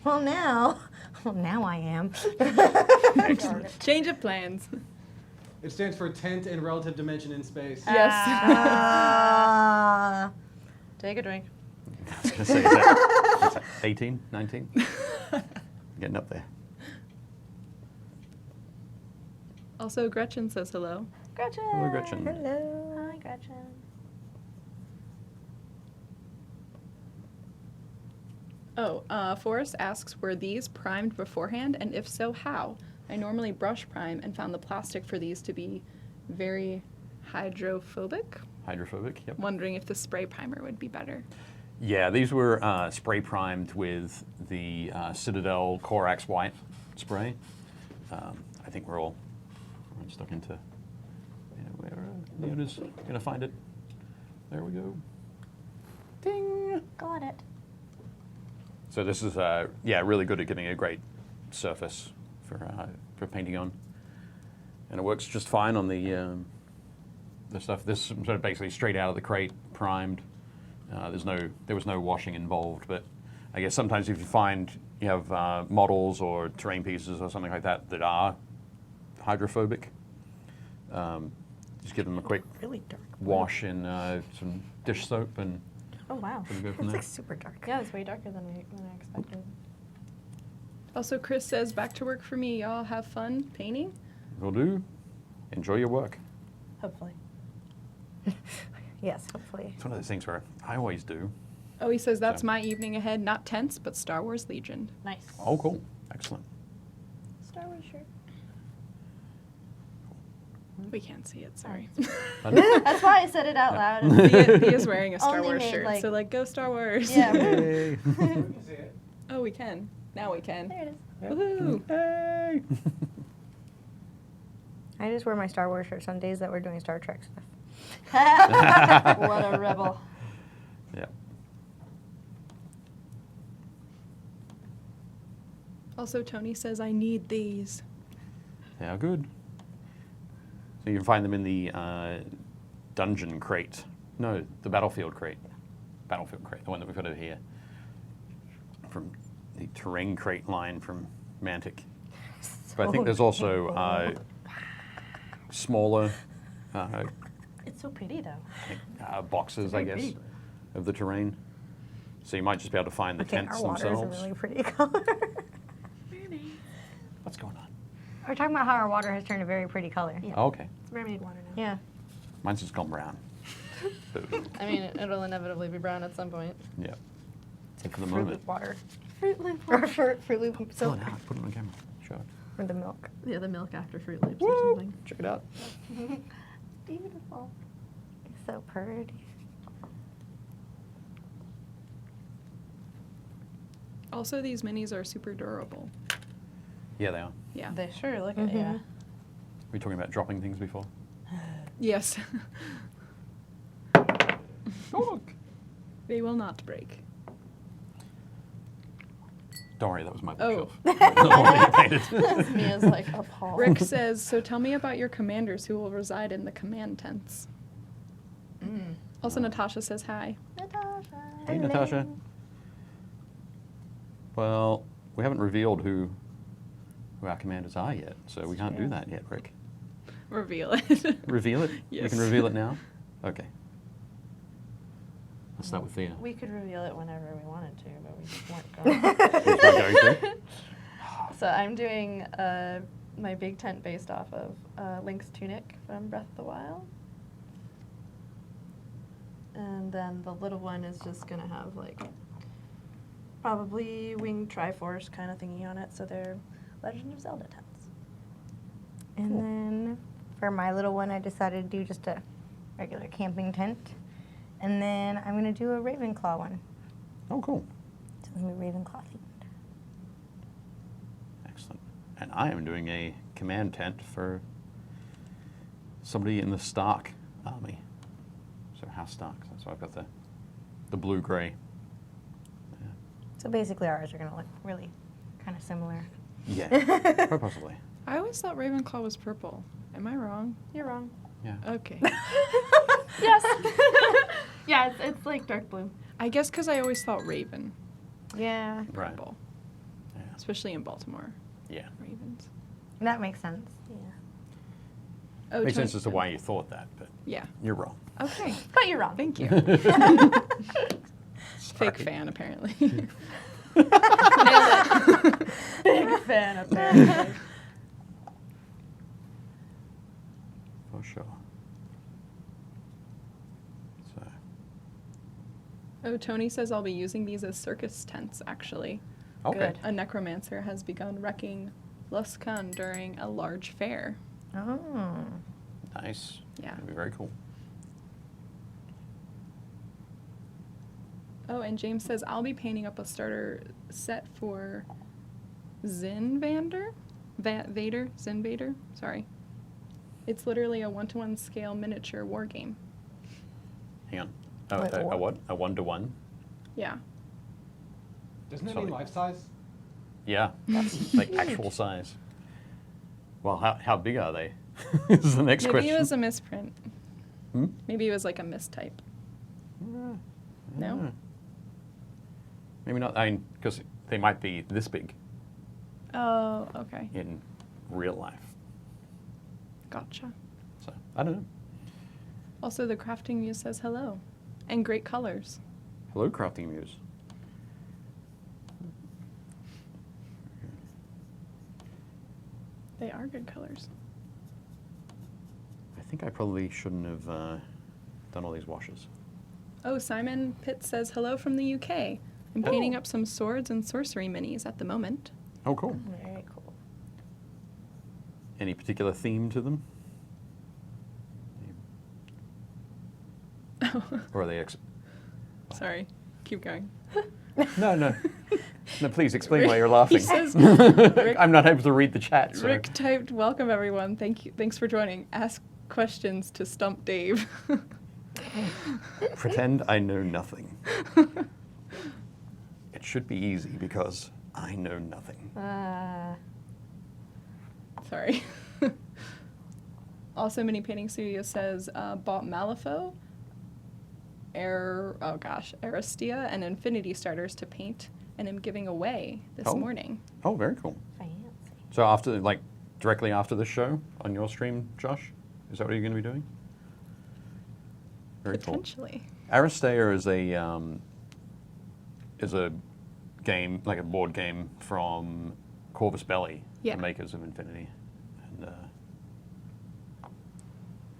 [SPEAKER 2] Well, now I am.
[SPEAKER 1] Excellent.
[SPEAKER 4] Change of plans.
[SPEAKER 5] It stands for tent and relative dimension in space.
[SPEAKER 4] Yes.
[SPEAKER 3] Take a drink.
[SPEAKER 1] I was going to say, is that 18, 19? Getting up there.
[SPEAKER 4] Also, Gretchen says hello.
[SPEAKER 3] Gretchen.
[SPEAKER 1] Hello, Gretchen.
[SPEAKER 2] Hello.
[SPEAKER 3] Hi, Gretchen.
[SPEAKER 4] Oh, Forrest asks, were these primed beforehand? And if so, how? I normally brush prime and found the plastic for these to be very hydrophobic.
[SPEAKER 1] Hydrophobic, yep.
[SPEAKER 4] Wondering if the spray primer would be better.
[SPEAKER 1] Yeah, these were spray primed with the Citadel Corax White spray. I think we're stuck into, where Leona's going to find it. There we go. Ding!
[SPEAKER 6] Got it.
[SPEAKER 1] So this is, really good at getting a great surface for painting on. And it works just fine on the stuff. This is sort of basically straight out of the crate, primed. There was no washing involved, but I guess sometimes if you find you have models or terrain pieces or something like that that are hydrophobic, just give them a quick
[SPEAKER 2] Really dark.
[SPEAKER 1] wash in some dish soap and
[SPEAKER 3] Oh, wow.
[SPEAKER 1] we go from
[SPEAKER 2] It's
[SPEAKER 1] there.
[SPEAKER 2] like super dark.
[SPEAKER 3] Yeah, it's way darker than I expected.
[SPEAKER 4] Also, Chris says, back to work for me. Y'all have fun painting?
[SPEAKER 1] Will do. Enjoy your work.
[SPEAKER 3] Hopefully.
[SPEAKER 2] Yes, hopefully.
[SPEAKER 1] It's one of those things where I always do.
[SPEAKER 4] Oh, he says, that's
[SPEAKER 1] So-
[SPEAKER 4] my evening ahead. Not tense, but Star Wars Legion.
[SPEAKER 3] Nice.
[SPEAKER 1] Oh, cool. Excellent.
[SPEAKER 3] Star Wars shirt.
[SPEAKER 4] We can't see it, sorry.
[SPEAKER 3] That's why I said it out loud.
[SPEAKER 4] Thea's wearing a Star
[SPEAKER 3] Only
[SPEAKER 4] Wars
[SPEAKER 3] made,
[SPEAKER 4] shirt,
[SPEAKER 3] like-
[SPEAKER 4] so go Star Wars.
[SPEAKER 3] Yeah.
[SPEAKER 1] Yay.
[SPEAKER 4] Oh, we can. Now we can.
[SPEAKER 3] There it is.
[SPEAKER 4] Woohoo!
[SPEAKER 1] Hey.
[SPEAKER 2] I just wear my Star Wars shirts on days that we're doing Star Trek stuff.
[SPEAKER 3] What a rebel.
[SPEAKER 1] Yeah.
[SPEAKER 4] Also, Tony says, I need these.
[SPEAKER 1] They are good. So you can find them in the dungeon crate. No, the battlefield crate. Battlefield crate, the one that we've got over here. From the terrain crate line from Mantic. But I think there's also smaller
[SPEAKER 3] It's so pretty, though.
[SPEAKER 1] boxes, I guess, of the terrain. So you might just be able to find the
[SPEAKER 2] Okay,
[SPEAKER 1] tents
[SPEAKER 2] our water is a
[SPEAKER 1] themselves.
[SPEAKER 2] really pretty color.
[SPEAKER 1] What's going on?
[SPEAKER 2] We're talking about how our water has turned a very pretty color.
[SPEAKER 3] Yeah.
[SPEAKER 1] Oh, okay.
[SPEAKER 3] It's mermaid water now.
[SPEAKER 2] Yeah.
[SPEAKER 1] Mine's just gone brown. Boo.
[SPEAKER 3] I mean, it'll inevitably be brown at some point.
[SPEAKER 1] Yeah. For the
[SPEAKER 2] Fruit
[SPEAKER 1] moment.
[SPEAKER 2] Loop water.
[SPEAKER 3] Fruit Loop.
[SPEAKER 2] Or Fruit Loop
[SPEAKER 1] Pull
[SPEAKER 2] soap.
[SPEAKER 1] it out. Put it on camera. Show it.
[SPEAKER 2] Or the milk.
[SPEAKER 3] Yeah, the milk after Fruit Loops or something.
[SPEAKER 1] Check it out.
[SPEAKER 3] Beautiful.
[SPEAKER 2] It's so pretty.
[SPEAKER 4] Also, these minis are super durable.
[SPEAKER 1] Yeah, they are.
[SPEAKER 4] Yeah.
[SPEAKER 3] They sure look at yeah.
[SPEAKER 1] Were you talking about dropping things before?
[SPEAKER 4] Yes.
[SPEAKER 1] Oh, look.
[SPEAKER 4] They will not break.
[SPEAKER 1] Don't worry, that was my
[SPEAKER 4] Oh.
[SPEAKER 1] bookshelf. The one that you painted.
[SPEAKER 3] Mia's like appalled.
[SPEAKER 4] Rick says, so tell me about your commanders who will reside in the command tents. Also, Natasha says hi.
[SPEAKER 3] Natasha.
[SPEAKER 1] Hey, Natasha. Well, we haven't revealed who our commanders are yet, so we can't do that yet, Rick.
[SPEAKER 4] Reveal it.
[SPEAKER 1] Reveal it? You
[SPEAKER 4] Yes.
[SPEAKER 1] can reveal it now? Okay. Let's start with Thea.
[SPEAKER 3] We could reveal it whenever we wanted to, but we just weren't going.
[SPEAKER 1] Which we're going to.
[SPEAKER 3] So I'm doing my big tent based off of Link's tunic from Breath of the Wild. And then the little one is just going to have like probably winged Triforce kind of thingy on it. So they're Legend of Zelda tents.
[SPEAKER 2] And then for my little one, I decided to do just a regular camping tent. And then I'm going to do a Ravenclaw one.
[SPEAKER 1] Oh, cool.
[SPEAKER 2] So it's going to be Ravenclaw themed.
[SPEAKER 1] Excellent. And I am doing a command tent for somebody in the Stark army. So House Stark. So I've got the blue-gray. Yeah.
[SPEAKER 2] So basically ours are going to look really kind of similar.
[SPEAKER 1] Yeah, quite possibly.
[SPEAKER 4] I always thought Ravenclaw was purple. Am I wrong?
[SPEAKER 3] You're wrong.
[SPEAKER 1] Yeah.
[SPEAKER 4] Okay.
[SPEAKER 3] Yes. Yeah, it's like dark blue.
[SPEAKER 4] I guess because I always thought Raven
[SPEAKER 2] Yeah,
[SPEAKER 1] Right.
[SPEAKER 4] purple,
[SPEAKER 1] Yeah.
[SPEAKER 4] especially in Baltimore.
[SPEAKER 1] Yeah.
[SPEAKER 4] Ravens.
[SPEAKER 2] that makes sense.
[SPEAKER 3] Yeah.
[SPEAKER 4] Oh,
[SPEAKER 1] Makes sense as to why you thought that, but
[SPEAKER 4] Yeah.
[SPEAKER 1] you're wrong.
[SPEAKER 4] Okay.
[SPEAKER 3] But you're wrong.
[SPEAKER 4] Thank you. Fake fan, apparently.
[SPEAKER 3] Big fan of that.
[SPEAKER 1] For sure. So,
[SPEAKER 4] Oh, Tony says I'll be using these as circus tents, actually.
[SPEAKER 1] okay.
[SPEAKER 3] Good.
[SPEAKER 4] A necromancer has begun wrecking Luskan during a large fair.
[SPEAKER 2] Oh.
[SPEAKER 1] Nice.
[SPEAKER 4] Yeah.
[SPEAKER 1] That'd be very cool.
[SPEAKER 4] Oh, and James says I'll be painting up a starter set for Zinvader? Zinvader? Sorry. It's literally a 1-to-1 scale miniature war game.
[SPEAKER 1] Hang on. Oh,
[SPEAKER 2] Wait,
[SPEAKER 1] a
[SPEAKER 2] what?
[SPEAKER 1] what? A 1-to-1?
[SPEAKER 4] Yeah.
[SPEAKER 5] Doesn't that
[SPEAKER 1] Sorry.
[SPEAKER 5] mean life size?
[SPEAKER 1] Yeah. Like actual size. Well, how big are they? This is the next
[SPEAKER 4] Maybe
[SPEAKER 1] question.
[SPEAKER 4] it was a misprint.
[SPEAKER 1] Hmm?
[SPEAKER 4] Maybe it was like a mistype. No?
[SPEAKER 1] Maybe not. I mean, because they might be this big
[SPEAKER 4] Oh, okay.
[SPEAKER 1] in real life.
[SPEAKER 4] Gotcha.
[SPEAKER 1] So, I don't know.
[SPEAKER 4] Also, the crafting muse says hello. And great colors.
[SPEAKER 1] Hello, Crafting Muse.
[SPEAKER 4] They are good colors.
[SPEAKER 1] I think I probably shouldn't have done all these washes.
[SPEAKER 4] Oh, Simon Pitt says hello from the UK. I'm painting up some swords and sorcery minis at the moment.
[SPEAKER 1] Oh, cool.
[SPEAKER 2] Very cool.
[SPEAKER 1] Any particular theme to them? Or are they
[SPEAKER 4] Sorry, keep going.
[SPEAKER 1] No, no. No, please explain why you're laughing.
[SPEAKER 4] He says,
[SPEAKER 1] I'm not able to read the chat, so.
[SPEAKER 4] Rick typed, "Welcome everyone. Thanks for joining. Ask questions to Stump Dave."
[SPEAKER 1] Pretend I know nothing. It should be easy because I know nothing.
[SPEAKER 4] Sorry. Also, Mini Painting Studio says bought Malifaux, Aristia, and Infinity starters to paint, and am giving away this
[SPEAKER 1] Oh.
[SPEAKER 4] morning.
[SPEAKER 1] Oh, very cool.
[SPEAKER 2] Fancy.
[SPEAKER 1] So after, like, directly after this show on your stream, Josh? Is that what you're going to be doing? Very cool.
[SPEAKER 4] Potentially.
[SPEAKER 1] Aristea is a game, like a board game from Corvus Belli,
[SPEAKER 4] Yeah.
[SPEAKER 1] the makers of Infinity, and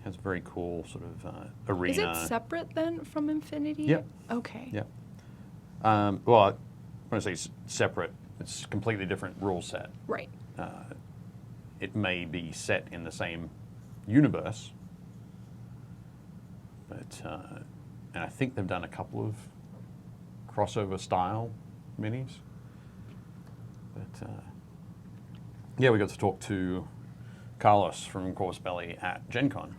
[SPEAKER 1] has a very cool sort of arena.
[SPEAKER 4] Is it separate then from Infinity?
[SPEAKER 1] Yeah.
[SPEAKER 4] Okay.
[SPEAKER 1] Yeah. Well, when I say separate, it's a completely different rule set.
[SPEAKER 4] Right.
[SPEAKER 1] It may be set in the same universe, but and I think they've done a couple of crossover style minis. But yeah, we got to talk to Carlos from Corvus Belli at Gen Con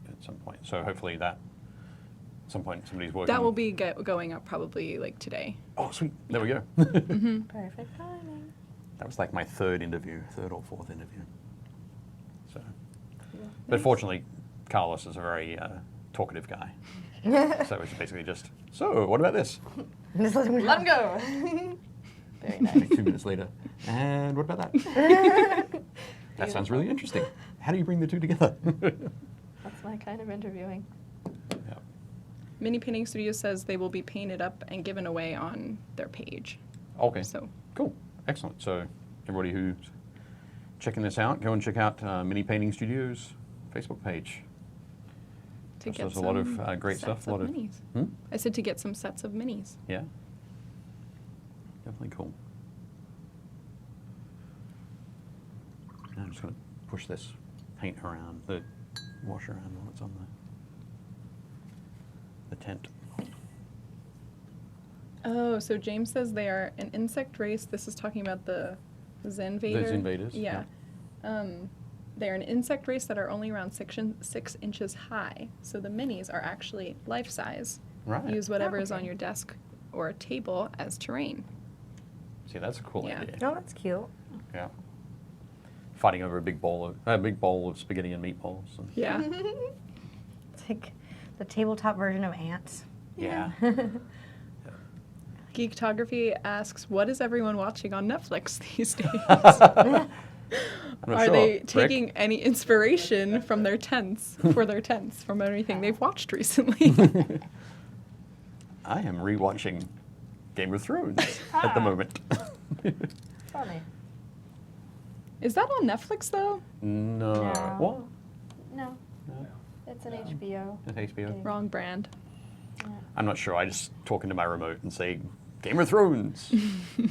[SPEAKER 1] at some point. So hopefully that at some point somebody's working.
[SPEAKER 4] That will be going up probably like today.
[SPEAKER 1] Oh, sweet. There we go.
[SPEAKER 2] Perfect timing.
[SPEAKER 1] That was like my third or fourth interview. So, but fortunately, Carlos is a very talkative guy. So it's basically just, so what about this?
[SPEAKER 2] Just let him
[SPEAKER 3] Let him go. Very nice.
[SPEAKER 1] Like 2 minutes later, and what about that? That sounds really interesting. How do you bring the two together?
[SPEAKER 3] That's my kind of interviewing.
[SPEAKER 1] Yeah.
[SPEAKER 4] Mini Painting Studio says they will be painted up and given away on their page.
[SPEAKER 1] Okay.
[SPEAKER 4] So
[SPEAKER 1] Cool. Excellent. So everybody who's checking this out, go and check out Mini Painting Studios Facebook page.
[SPEAKER 4] to get
[SPEAKER 1] There's a
[SPEAKER 4] some
[SPEAKER 1] lot of great
[SPEAKER 4] sets
[SPEAKER 1] stuff. A lot of
[SPEAKER 4] minis.
[SPEAKER 1] Hmm?
[SPEAKER 4] I said to get some sets of minis.
[SPEAKER 1] Yeah. Definitely cool. Now I'm just going to push this paint around, the wash around while it's on the tent.
[SPEAKER 4] Oh, so James says they are an insect race. This is talking about the Zinvader.
[SPEAKER 1] The Zinvaders,
[SPEAKER 4] Yeah. They're an insect race that are only around 6 inches high. So the minis are actually life size.
[SPEAKER 1] Right.
[SPEAKER 4] Use whatever is
[SPEAKER 2] okay.
[SPEAKER 4] on your desk or table as terrain.
[SPEAKER 1] See, that's a cool
[SPEAKER 4] Yeah.
[SPEAKER 1] idea.
[SPEAKER 2] No, that's cute.
[SPEAKER 1] Yeah. Fighting over a big bowl of spaghetti and meatballs. And
[SPEAKER 4] Yeah.
[SPEAKER 2] It's like the tabletop version of ants.
[SPEAKER 1] yeah.
[SPEAKER 4] Geektography asks, what is everyone watching on Netflix these days?
[SPEAKER 1] I'm not
[SPEAKER 4] Are
[SPEAKER 1] sure.
[SPEAKER 4] they
[SPEAKER 1] Rick?
[SPEAKER 4] taking any inspiration from their tents, from anything they've watched recently?
[SPEAKER 1] I am rewatching Game of Thrones at the moment.
[SPEAKER 3] Funny.
[SPEAKER 4] Is that on Netflix though?
[SPEAKER 1] No.
[SPEAKER 2] No.
[SPEAKER 1] What?
[SPEAKER 3] No,
[SPEAKER 1] No.
[SPEAKER 3] it's an HBO.
[SPEAKER 1] At HBO?
[SPEAKER 4] Wrong brand.
[SPEAKER 1] I'm not sure. I just talk into my remote and say, Game of Thrones. It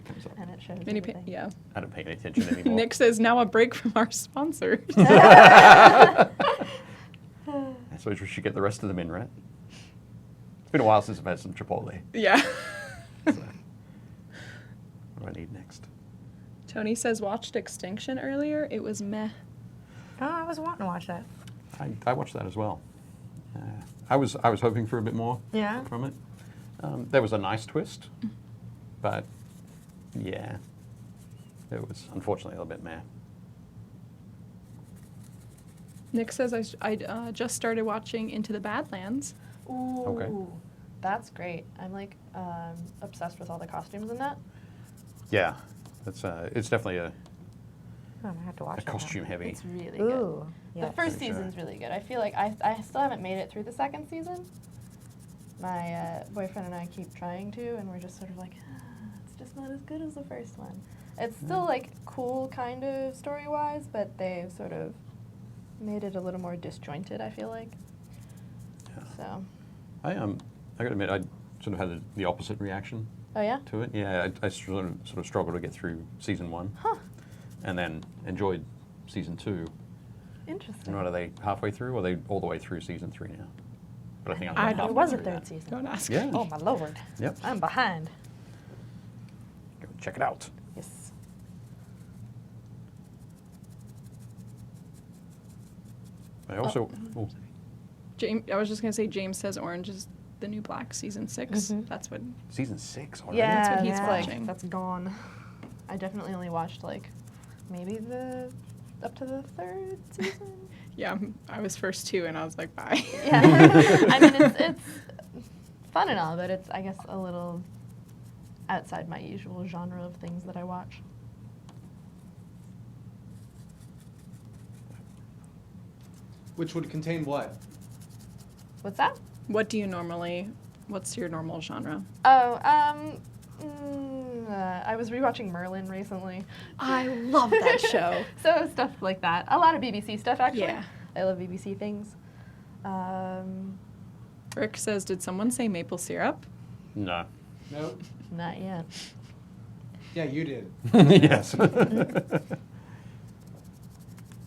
[SPEAKER 1] comes up.
[SPEAKER 3] And it shows
[SPEAKER 4] Mini
[SPEAKER 3] everything.
[SPEAKER 4] yeah.
[SPEAKER 1] I don't pay any attention anymore.
[SPEAKER 4] Nick says now a break from our sponsors.
[SPEAKER 1] I suppose we should get the rest of them in, right? It's been a while since I've had some Chipotle.
[SPEAKER 4] Yeah.
[SPEAKER 1] So, what do I need next?
[SPEAKER 4] Tony says watched Extinction earlier. It was meh.
[SPEAKER 2] Oh, I was wanting to watch that.
[SPEAKER 1] I watched that as well. I was hoping for a bit more
[SPEAKER 2] Yeah.
[SPEAKER 1] from it. There was a nice twist, but yeah, it was unfortunately a little bit meh.
[SPEAKER 4] Nick says I just started watching Into the Badlands.
[SPEAKER 3] Ooh,
[SPEAKER 1] Okay.
[SPEAKER 3] that's great. I'm like obsessed with all the costumes in that.
[SPEAKER 1] Yeah, it's definitely
[SPEAKER 2] Oh, I'm gonna have to watch
[SPEAKER 1] a
[SPEAKER 2] that now.
[SPEAKER 1] costume heavy.
[SPEAKER 3] It's really
[SPEAKER 2] Ooh.
[SPEAKER 3] good.
[SPEAKER 2] Yeah.
[SPEAKER 3] The first
[SPEAKER 1] Pretty sure.
[SPEAKER 3] season's really good. I feel like I still haven't made it through the second season. My boyfriend and I keep trying to, and we're just sort of like, it's just not as good as the first one. It's still like cool kind of story-wise, but they've sort of made it a little more disjointed, I feel like.
[SPEAKER 1] Yeah.
[SPEAKER 3] So,
[SPEAKER 1] I gotta admit, I sort of had the opposite reaction
[SPEAKER 3] oh yeah?
[SPEAKER 1] to it. Yeah, I sort of struggled to get through season 1,
[SPEAKER 3] Huh.
[SPEAKER 1] and then enjoyed season 2.
[SPEAKER 3] Interesting.
[SPEAKER 1] And what are they, halfway through, or are they all the way through season 3 now? But I think I'm
[SPEAKER 4] I
[SPEAKER 1] about
[SPEAKER 4] don't
[SPEAKER 2] It was a
[SPEAKER 1] halfway through
[SPEAKER 2] third
[SPEAKER 1] that.
[SPEAKER 2] season.
[SPEAKER 4] Don't ask.
[SPEAKER 1] Yeah.
[SPEAKER 2] Oh my lord.
[SPEAKER 1] Yep.
[SPEAKER 2] I'm behind.
[SPEAKER 1] Go check it out.
[SPEAKER 2] Yes.
[SPEAKER 1] I also, oh,
[SPEAKER 4] James, I was just gonna say James says Orange is the New Black season 6.
[SPEAKER 2] Mhm.
[SPEAKER 4] That's what.
[SPEAKER 1] season 6 already.
[SPEAKER 3] Yeah,
[SPEAKER 4] That's what he's
[SPEAKER 3] yeah.
[SPEAKER 4] watching.
[SPEAKER 3] That's gone. I definitely only watched like maybe up to the third season.
[SPEAKER 4] Yeah, I was first 2, and I was like, bye.
[SPEAKER 3] Yeah, I mean it's fun and all, but it's I guess a little outside my usual genre of things that I watch.
[SPEAKER 5] Which would contain what?
[SPEAKER 3] What's that?
[SPEAKER 4] What do you normally? What's your normal genre?
[SPEAKER 3] Oh, I was rewatching Merlin recently.
[SPEAKER 4] I love that show.
[SPEAKER 3] So stuff like that. A lot of BBC stuff actually.
[SPEAKER 4] Yeah.
[SPEAKER 3] I love BBC things.
[SPEAKER 4] Rick says, did someone say maple syrup?
[SPEAKER 1] No.
[SPEAKER 5] Nope.
[SPEAKER 3] Not yet.
[SPEAKER 5] Yeah, you did.
[SPEAKER 1] Yes.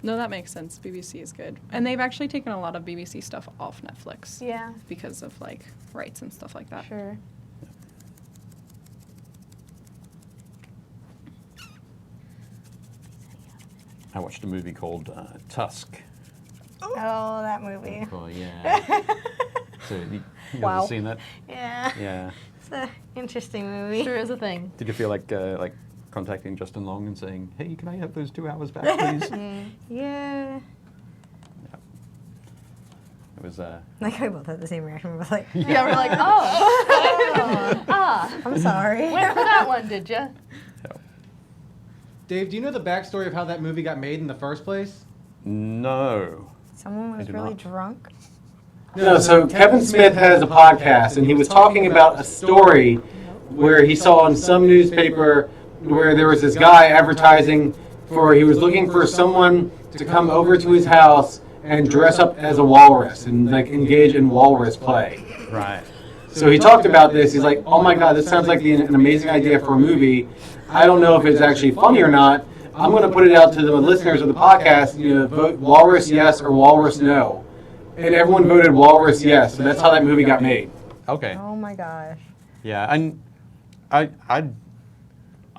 [SPEAKER 4] No, that makes sense. BBC is good. And they've actually taken a lot of BBC stuff off Netflix
[SPEAKER 3] Yeah.
[SPEAKER 4] because of like rights and stuff like that.
[SPEAKER 3] Sure.
[SPEAKER 1] I watched a movie called Tusk.
[SPEAKER 2] Oh, that movie.
[SPEAKER 1] Oh, yeah. So you guys
[SPEAKER 2] Wow.
[SPEAKER 1] have seen that?
[SPEAKER 2] Yeah.
[SPEAKER 1] Yeah.
[SPEAKER 2] It's an interesting movie.
[SPEAKER 3] Sure is a thing.
[SPEAKER 1] Did you feel like contacting Justin Long and saying, "Hey, can I have those 2 hours back, please?"
[SPEAKER 2] Yeah.
[SPEAKER 1] It was.
[SPEAKER 2] Like we both had the same reaction. We were like,
[SPEAKER 3] Yeah, we're like, oh,
[SPEAKER 2] I'm sorry.
[SPEAKER 3] went for that one, did ya?
[SPEAKER 5] Dave, do you know the backstory of how that movie got made in the first place?
[SPEAKER 1] No.
[SPEAKER 2] Someone
[SPEAKER 1] I
[SPEAKER 2] was
[SPEAKER 1] do
[SPEAKER 2] really
[SPEAKER 1] not.
[SPEAKER 2] drunk.
[SPEAKER 5] No, so Kevin Smith has a podcast, and he was talking about a story where he saw in some newspaper where there was this guy advertising he was looking for someone to come over to his house and dress up as a walrus and like engage in walrus play.
[SPEAKER 1] Right.
[SPEAKER 5] So he talked about this. He's like, "Oh my God, this sounds like an amazing idea for a movie. I don't know if it's actually funny or not. I'm going to put it out to the listeners of the podcast. You know, vote walrus yes or walrus no." And everyone voted walrus yes. So that's how that movie got made.
[SPEAKER 1] Okay.
[SPEAKER 2] Oh my gosh.
[SPEAKER 1] Yeah, and I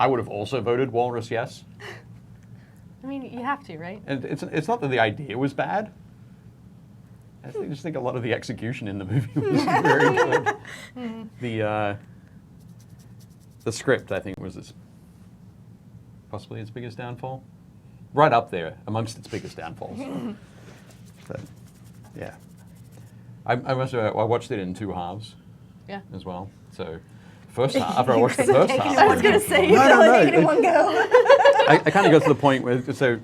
[SPEAKER 1] would have also voted Walrus yes.
[SPEAKER 3] I mean, you have to, right?
[SPEAKER 1] And it's not that the idea was bad. I just think a lot of the execution in the movie was very good. The script, I think, was possibly its biggest downfall. Right up there amongst its biggest downfalls. But, yeah. I watched it in 2 halves
[SPEAKER 3] Yeah.
[SPEAKER 1] as well. So first half, after I watched the first
[SPEAKER 2] Take it
[SPEAKER 1] half.
[SPEAKER 2] in one go.
[SPEAKER 3] say,
[SPEAKER 1] No, no, no.
[SPEAKER 2] Take it in one go.
[SPEAKER 1] I kind of got to the point where, so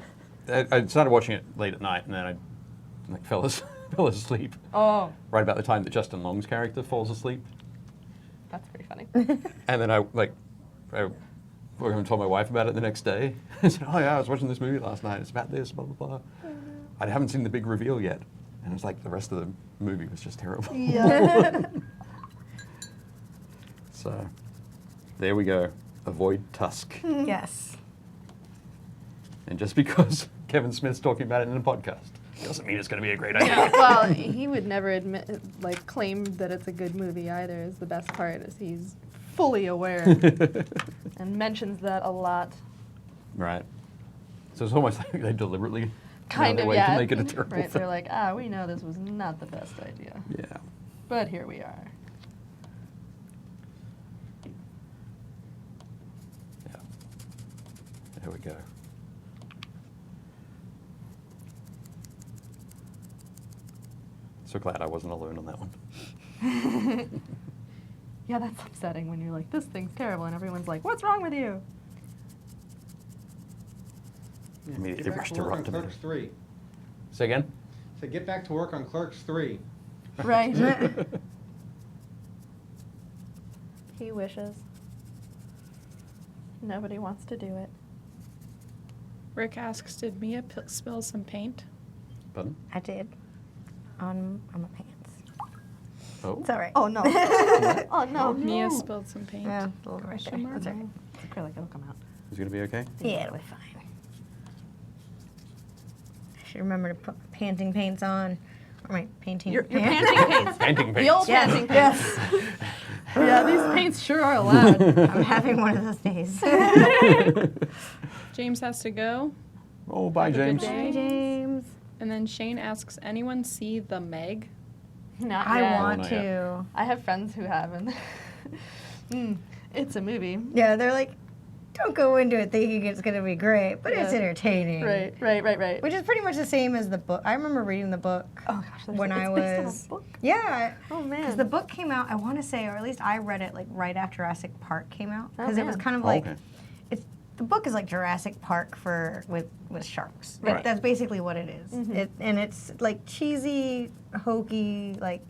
[SPEAKER 1] I started watching it late at night, and then I like fell asleep
[SPEAKER 3] Oh,
[SPEAKER 1] right about the time that Justin Long's character falls asleep.
[SPEAKER 3] that's pretty funny.
[SPEAKER 1] And then I went home and told my wife about it the next day. I said, oh yeah, I was watching this movie last night. It's about this, blah, blah, blah. I haven't seen the big reveal yet. And it's like the rest of the movie was just terrible.
[SPEAKER 3] Yeah.
[SPEAKER 1] So there we go. Avoid Tusk.
[SPEAKER 2] Yes.
[SPEAKER 1] And just because Kevin Smith's talking about it in a podcast doesn't mean it's going to be a great idea.
[SPEAKER 3] Well, he would never admit, like, claim that it's a good movie either. Is the best part is he's fully aware and mentions that a lot.
[SPEAKER 1] Right. So it's almost like they deliberately
[SPEAKER 3] Kind
[SPEAKER 1] found a
[SPEAKER 3] of,
[SPEAKER 1] way
[SPEAKER 3] yeah.
[SPEAKER 1] to make it a terrible
[SPEAKER 3] Right,
[SPEAKER 1] thing.
[SPEAKER 3] they're like, we know this was not the best idea,
[SPEAKER 1] Yeah.
[SPEAKER 3] but here we are.
[SPEAKER 1] Yeah. There we go. So glad I wasn't alone on that one.
[SPEAKER 3] Yeah, that's upsetting when you're like, this thing's terrible, and everyone's like, what's wrong with you?
[SPEAKER 1] Immediately
[SPEAKER 7] Get back
[SPEAKER 1] rushed
[SPEAKER 7] to
[SPEAKER 1] to
[SPEAKER 7] work on
[SPEAKER 1] Rotten
[SPEAKER 7] Clerks
[SPEAKER 1] Tomatoes.
[SPEAKER 7] 3.
[SPEAKER 1] Say again?
[SPEAKER 7] So get back to work on Clerks 3.
[SPEAKER 3] Right. He wishes. Nobody wants to do it.
[SPEAKER 4] Rick asks, did Mia spill some paint?
[SPEAKER 1] Pardon?
[SPEAKER 2] I did. On my pants.
[SPEAKER 1] Oh.
[SPEAKER 2] It's all right.
[SPEAKER 3] Oh, no. Oh, no.
[SPEAKER 4] Mia spilled some paint.
[SPEAKER 2] Yeah, a little right there.
[SPEAKER 4] Question mark?
[SPEAKER 2] That's all right.
[SPEAKER 3] It's acrylic, it'll come out.
[SPEAKER 1] Is it going to be okay?
[SPEAKER 2] Yeah, it'll be fine. I should remember to put my panting paints on. Or my painting
[SPEAKER 3] Your
[SPEAKER 2] pants.
[SPEAKER 3] panting paints.
[SPEAKER 1] Painting
[SPEAKER 3] The old
[SPEAKER 1] paints.
[SPEAKER 3] panting paints.
[SPEAKER 2] Yes.
[SPEAKER 3] Yeah, these paints sure are allowed.
[SPEAKER 2] I'm having one of those days.
[SPEAKER 4] James has to go.
[SPEAKER 1] Oh, bye,
[SPEAKER 4] Have a good
[SPEAKER 1] James.
[SPEAKER 4] day.
[SPEAKER 2] Hi, James.
[SPEAKER 4] And then Shane asks, anyone see The Meg?
[SPEAKER 3] Not
[SPEAKER 2] I
[SPEAKER 3] yet.
[SPEAKER 2] want
[SPEAKER 1] not
[SPEAKER 2] to.
[SPEAKER 3] I have friends who haven't. It's a movie.
[SPEAKER 2] Yeah, they're like, don't go into it thinking it's going to be great, but it's
[SPEAKER 3] Yeah.
[SPEAKER 2] entertaining.
[SPEAKER 3] Right.
[SPEAKER 2] Which is pretty much the same as the book. I remember reading the book
[SPEAKER 3] Oh gosh, there's
[SPEAKER 2] when
[SPEAKER 3] it's
[SPEAKER 2] I
[SPEAKER 3] based on a
[SPEAKER 2] was.
[SPEAKER 3] book?
[SPEAKER 2] Yeah.
[SPEAKER 3] Oh man.
[SPEAKER 2] Because the book came out, I want to say, or at least I read it like right after Jurassic Park came out.
[SPEAKER 3] Oh,
[SPEAKER 2] Because it was
[SPEAKER 3] man.
[SPEAKER 2] kind of
[SPEAKER 1] Oh,
[SPEAKER 2] like,
[SPEAKER 1] okay.
[SPEAKER 2] the book is like Jurassic Park with sharks.
[SPEAKER 1] Right.
[SPEAKER 2] That's basically what it is.
[SPEAKER 3] Mhm.
[SPEAKER 2] And it's like cheesy, hokey, like.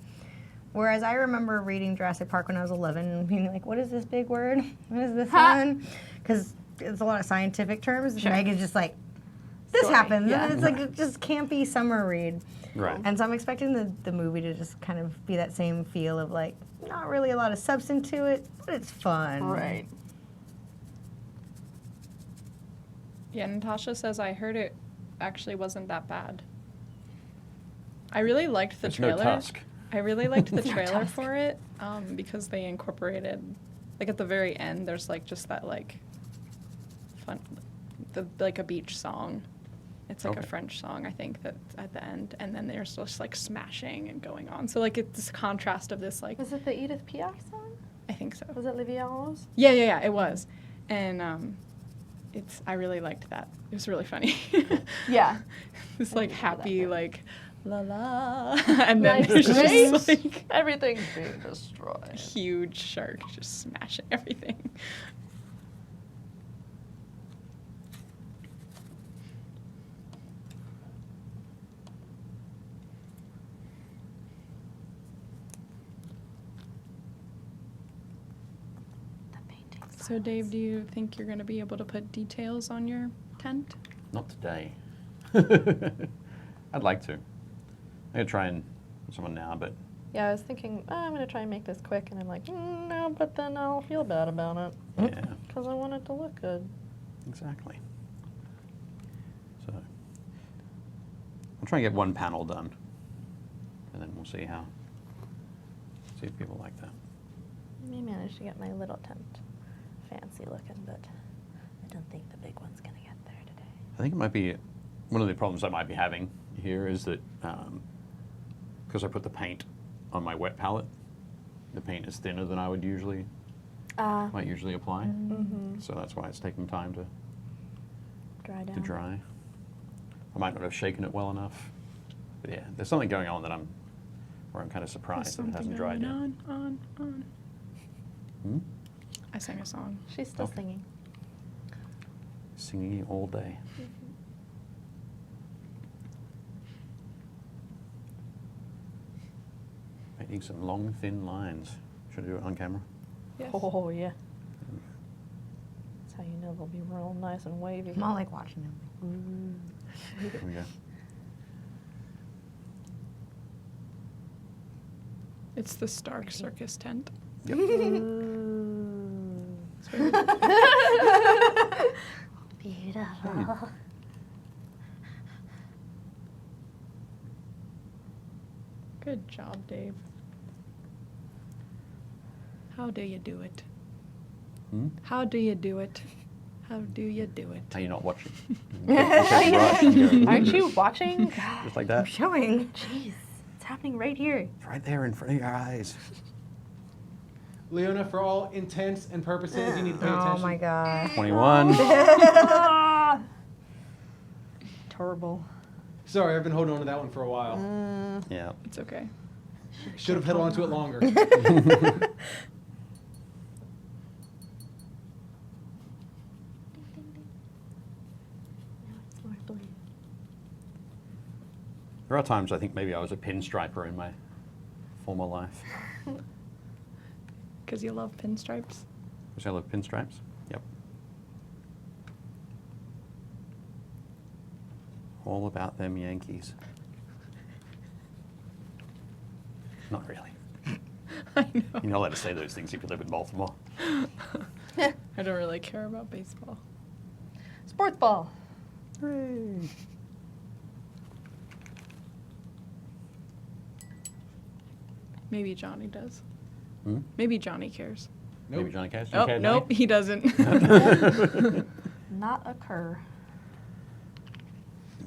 [SPEAKER 2] Whereas I remember reading Jurassic Park when I was 11 and being like, what is this big word? What is this
[SPEAKER 3] Ha!
[SPEAKER 2] one? Because it's a lot of scientific terms.
[SPEAKER 3] Sure.
[SPEAKER 2] Meg is just like, this
[SPEAKER 3] Story,
[SPEAKER 2] happened.
[SPEAKER 3] yeah.
[SPEAKER 2] It's like a just campy summer read.
[SPEAKER 1] Right.
[SPEAKER 2] And so I'm expecting the movie to just kind of be that same feel of like, not really a lot of substance to it, but it's fun.
[SPEAKER 3] Right.
[SPEAKER 4] Yeah, Natasha says, I heard it actually wasn't that bad. I really liked the
[SPEAKER 1] It's
[SPEAKER 4] trailer.
[SPEAKER 1] no Tusk.
[SPEAKER 4] I really liked the
[SPEAKER 2] It's no
[SPEAKER 4] trailer
[SPEAKER 2] Tusk.
[SPEAKER 4] for it because they incorporated, like at the very end, there's like just that like fun, like a beach song. It's like
[SPEAKER 1] Okay.
[SPEAKER 4] a French song, I think, that's at the end, and then there's just like smashing and going on. So like it's this contrast of this like,
[SPEAKER 3] Was it the Edith Piaf song?
[SPEAKER 4] I think so.
[SPEAKER 3] Was it Livia Rose?
[SPEAKER 4] Yeah, it was, and I really liked that. It was really funny.
[SPEAKER 3] Yeah.
[SPEAKER 4] This
[SPEAKER 3] I
[SPEAKER 4] like
[SPEAKER 3] remember that
[SPEAKER 4] happy
[SPEAKER 3] bit.
[SPEAKER 4] like la la, and then
[SPEAKER 3] Nice
[SPEAKER 4] there's just
[SPEAKER 3] waves.
[SPEAKER 4] like
[SPEAKER 3] Everything's being destroyed.
[SPEAKER 4] a huge shark just smashing everything.
[SPEAKER 3] The painting.
[SPEAKER 4] So Dave, do you think you're going to be able to put details on your tent?
[SPEAKER 1] Not today. I'd like to. I'm going to try and put someone now, but
[SPEAKER 3] Yeah, I was thinking, I'm going to try and make this quick, and I'm like, no, but then I'll feel bad about it.
[SPEAKER 1] yeah,
[SPEAKER 3] Because I want it to look good.
[SPEAKER 1] exactly. So I'll try and get one panel done, and then we'll see if people like that.
[SPEAKER 3] I managed to get my little tent fancy looking, but I don't think the big one's going to get there today.
[SPEAKER 1] I think it might be one of the problems I might be having here is that because I put the paint on my wet palette, the paint is thinner than I would might usually apply.
[SPEAKER 3] Mm-hmm.
[SPEAKER 1] So that's why it's taking time to
[SPEAKER 3] Dry down.
[SPEAKER 1] dry. I might not have shaken it well enough. But yeah, there's something going on where I'm kind of surprised that it hasn't dried yet.
[SPEAKER 4] on.
[SPEAKER 1] Hmm?
[SPEAKER 4] I sang a song.
[SPEAKER 3] She's still
[SPEAKER 1] Okay.
[SPEAKER 3] singing.
[SPEAKER 1] Singing all day. Making some long, thin lines. Should I do it on camera?
[SPEAKER 4] Yes.
[SPEAKER 3] Oh, yeah. That's how you know they'll be real nice and wavy.
[SPEAKER 2] I'm all like watching them.
[SPEAKER 1] There we go.
[SPEAKER 4] It's the Stark Circus tent.
[SPEAKER 1] Yep.
[SPEAKER 2] Beautiful.
[SPEAKER 4] Good job, Dave. How do you do it?
[SPEAKER 1] Hmm?
[SPEAKER 4] How do you do it? How do you do it?
[SPEAKER 1] Are you not watching? Just
[SPEAKER 3] Aren't you watching?
[SPEAKER 1] like
[SPEAKER 2] I'm
[SPEAKER 1] that.
[SPEAKER 2] showing.
[SPEAKER 3] Jeez, it's happening right here.
[SPEAKER 1] It's right there in front of your eyes.
[SPEAKER 7] Leona, for all intents and purposes, you need to pay attention.
[SPEAKER 2] Oh my god.
[SPEAKER 1] 21.
[SPEAKER 3] Terrible.
[SPEAKER 7] Sorry, I've been holding on to that one for a while.
[SPEAKER 1] Yeah.
[SPEAKER 4] It's okay.
[SPEAKER 7] Should have held on to it longer.
[SPEAKER 1] There are times I think maybe I was a pinstriper in my former life.
[SPEAKER 4] Because you love pinstripes?
[SPEAKER 1] Was I love pinstripes? Yep. All about them Yankees. Not really.
[SPEAKER 4] I know.
[SPEAKER 1] You're not allowed to say those things if you live in Baltimore.
[SPEAKER 4] I don't really care about baseball.
[SPEAKER 3] Sports ball.
[SPEAKER 1] Hooray.
[SPEAKER 4] Maybe Johnny does.
[SPEAKER 1] Hmm?
[SPEAKER 4] Maybe Johnny cares.
[SPEAKER 1] Maybe
[SPEAKER 7] Nope.
[SPEAKER 1] Johnny Cash.
[SPEAKER 4] Oh,
[SPEAKER 1] Okay,
[SPEAKER 4] nope, he doesn't.
[SPEAKER 3] Not occur.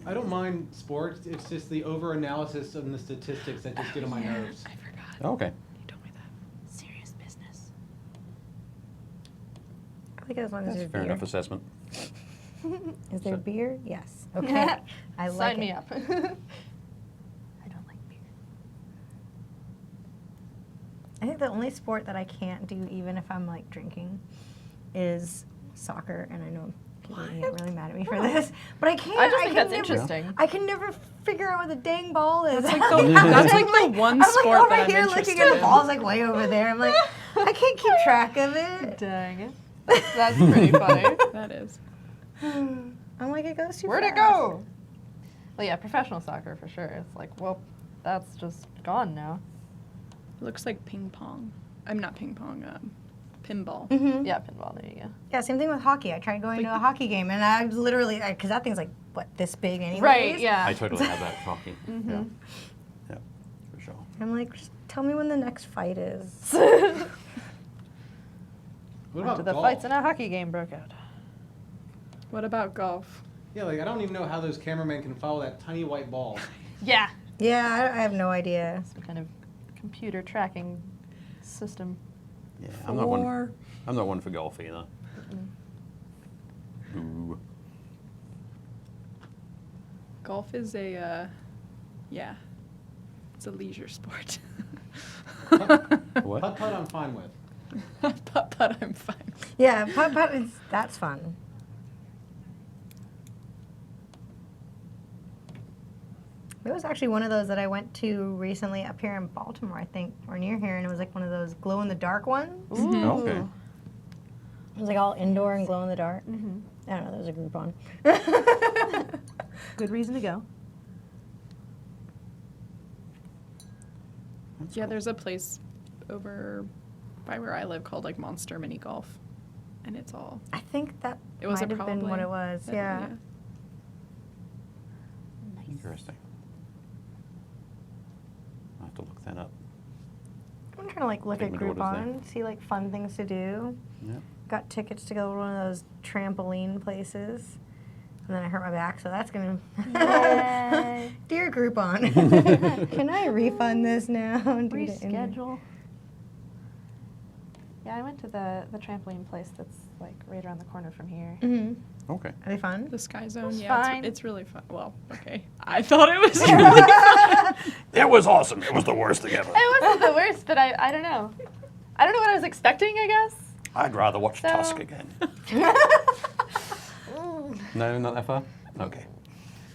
[SPEAKER 7] I don't mind sports. It's just the over-analysis of the statistics that just get on my nerves.
[SPEAKER 4] I forgot.
[SPEAKER 1] Oh, okay.
[SPEAKER 4] You told me that.
[SPEAKER 3] Serious business.
[SPEAKER 2] I like it as long as
[SPEAKER 1] That's
[SPEAKER 2] there's
[SPEAKER 1] fair
[SPEAKER 2] beer.
[SPEAKER 1] enough assessment.
[SPEAKER 2] Is there
[SPEAKER 1] So-
[SPEAKER 2] beer? Yes. Okay. I like
[SPEAKER 3] Sign me
[SPEAKER 2] it.
[SPEAKER 3] up. I don't like beer.
[SPEAKER 2] I think the only sport that I can't do, even if I'm like drinking, is soccer. And I know people are gonna get really mad at me for this, but I can't.
[SPEAKER 3] I just think
[SPEAKER 2] can
[SPEAKER 3] that's
[SPEAKER 2] never,
[SPEAKER 3] interesting.
[SPEAKER 2] I can never figure out where the dang ball is.
[SPEAKER 4] That's like the- that's like the one
[SPEAKER 2] I'm
[SPEAKER 4] sport
[SPEAKER 2] like over
[SPEAKER 4] that I'm
[SPEAKER 2] here
[SPEAKER 4] interested
[SPEAKER 2] looking at the
[SPEAKER 4] in.
[SPEAKER 2] ball's like way over there. I'm like, I can't keep track of it.
[SPEAKER 3] Dang it. That's pretty funny.
[SPEAKER 4] That is.
[SPEAKER 2] I'm like, it goes too
[SPEAKER 3] Where'd it
[SPEAKER 2] fast.
[SPEAKER 3] go? Well, yeah, professional soccer for sure. It's like, well, that's just gone now.
[SPEAKER 4] It looks like ping pong. I'm not ping pong, pinball.
[SPEAKER 2] Mm-hmm.
[SPEAKER 3] Yeah, pinball, there you go.
[SPEAKER 2] Yeah, same thing with hockey. I tried going to a hockey game, and I literally, because that thing's like, what, this big anyways?
[SPEAKER 3] Right, yeah.
[SPEAKER 1] I totally have that talking.
[SPEAKER 3] Mm-hmm.
[SPEAKER 1] Yeah. Yeah, for sure.
[SPEAKER 2] I'm like, just tell me when the next fight is.
[SPEAKER 7] What
[SPEAKER 3] After
[SPEAKER 7] about
[SPEAKER 3] the
[SPEAKER 7] golf?
[SPEAKER 3] fights in a hockey game broke out.
[SPEAKER 4] What about golf?
[SPEAKER 7] Yeah, like I don't even know how those cameramen can follow that tiny white ball.
[SPEAKER 3] Yeah.
[SPEAKER 2] Yeah, I have no idea.
[SPEAKER 3] Some kind of computer tracking system.
[SPEAKER 1] Yeah, I'm not one for golf either. Ooh.
[SPEAKER 4] Golf is a, yeah, it's a leisure sport.
[SPEAKER 1] What?
[SPEAKER 7] Putt-putt I'm fine with.
[SPEAKER 4] Putt-putt, I'm fine.
[SPEAKER 2] Yeah, putt-putt is, that's fun. It was actually one of those that I went to recently up here in Baltimore, I think, or near here, and it was like one of those glow-in-the-dark ones.
[SPEAKER 3] Ooh.
[SPEAKER 1] Oh, okay.
[SPEAKER 2] It was like all indoor and glow-in-the-dark.
[SPEAKER 3] Mm-hmm.
[SPEAKER 2] I don't know, there was a group on.
[SPEAKER 3] Good reason to go.
[SPEAKER 4] Yeah, there's a place over by where I live called like Monster Mini Golf, and it's all.
[SPEAKER 2] I think that
[SPEAKER 4] It was
[SPEAKER 2] might
[SPEAKER 4] a
[SPEAKER 2] have been what
[SPEAKER 4] probably-
[SPEAKER 2] it was, yeah.
[SPEAKER 1] Interesting. I'll have to look that up.
[SPEAKER 2] I'm trying to like look
[SPEAKER 1] Take
[SPEAKER 2] at
[SPEAKER 1] my daughters there.
[SPEAKER 2] Groupon, see like fun things to do.
[SPEAKER 1] Yeah.
[SPEAKER 2] Got tickets to go to one of those trampoline places. And then I hurt my back, so that's gonna.
[SPEAKER 3] Yay.
[SPEAKER 2] Dear Groupon, can I refund this now? due to
[SPEAKER 3] Reschedule. Yeah, I went to the trampoline place that's like right around the corner from here.
[SPEAKER 2] Mm-hmm.
[SPEAKER 1] Okay.
[SPEAKER 2] Are they fun?
[SPEAKER 4] The Sky Zone,
[SPEAKER 3] It's
[SPEAKER 4] yeah,
[SPEAKER 3] fine.
[SPEAKER 4] it's really fun. Well, okay, I thought it was really fun.
[SPEAKER 1] It was awesome. It was the worst thing ever.
[SPEAKER 3] It wasn't the worst, but I don't know. I don't know what I was expecting, I guess.
[SPEAKER 1] I'd rather watch
[SPEAKER 3] So-
[SPEAKER 1] Tusk again. No, not that far? Okay.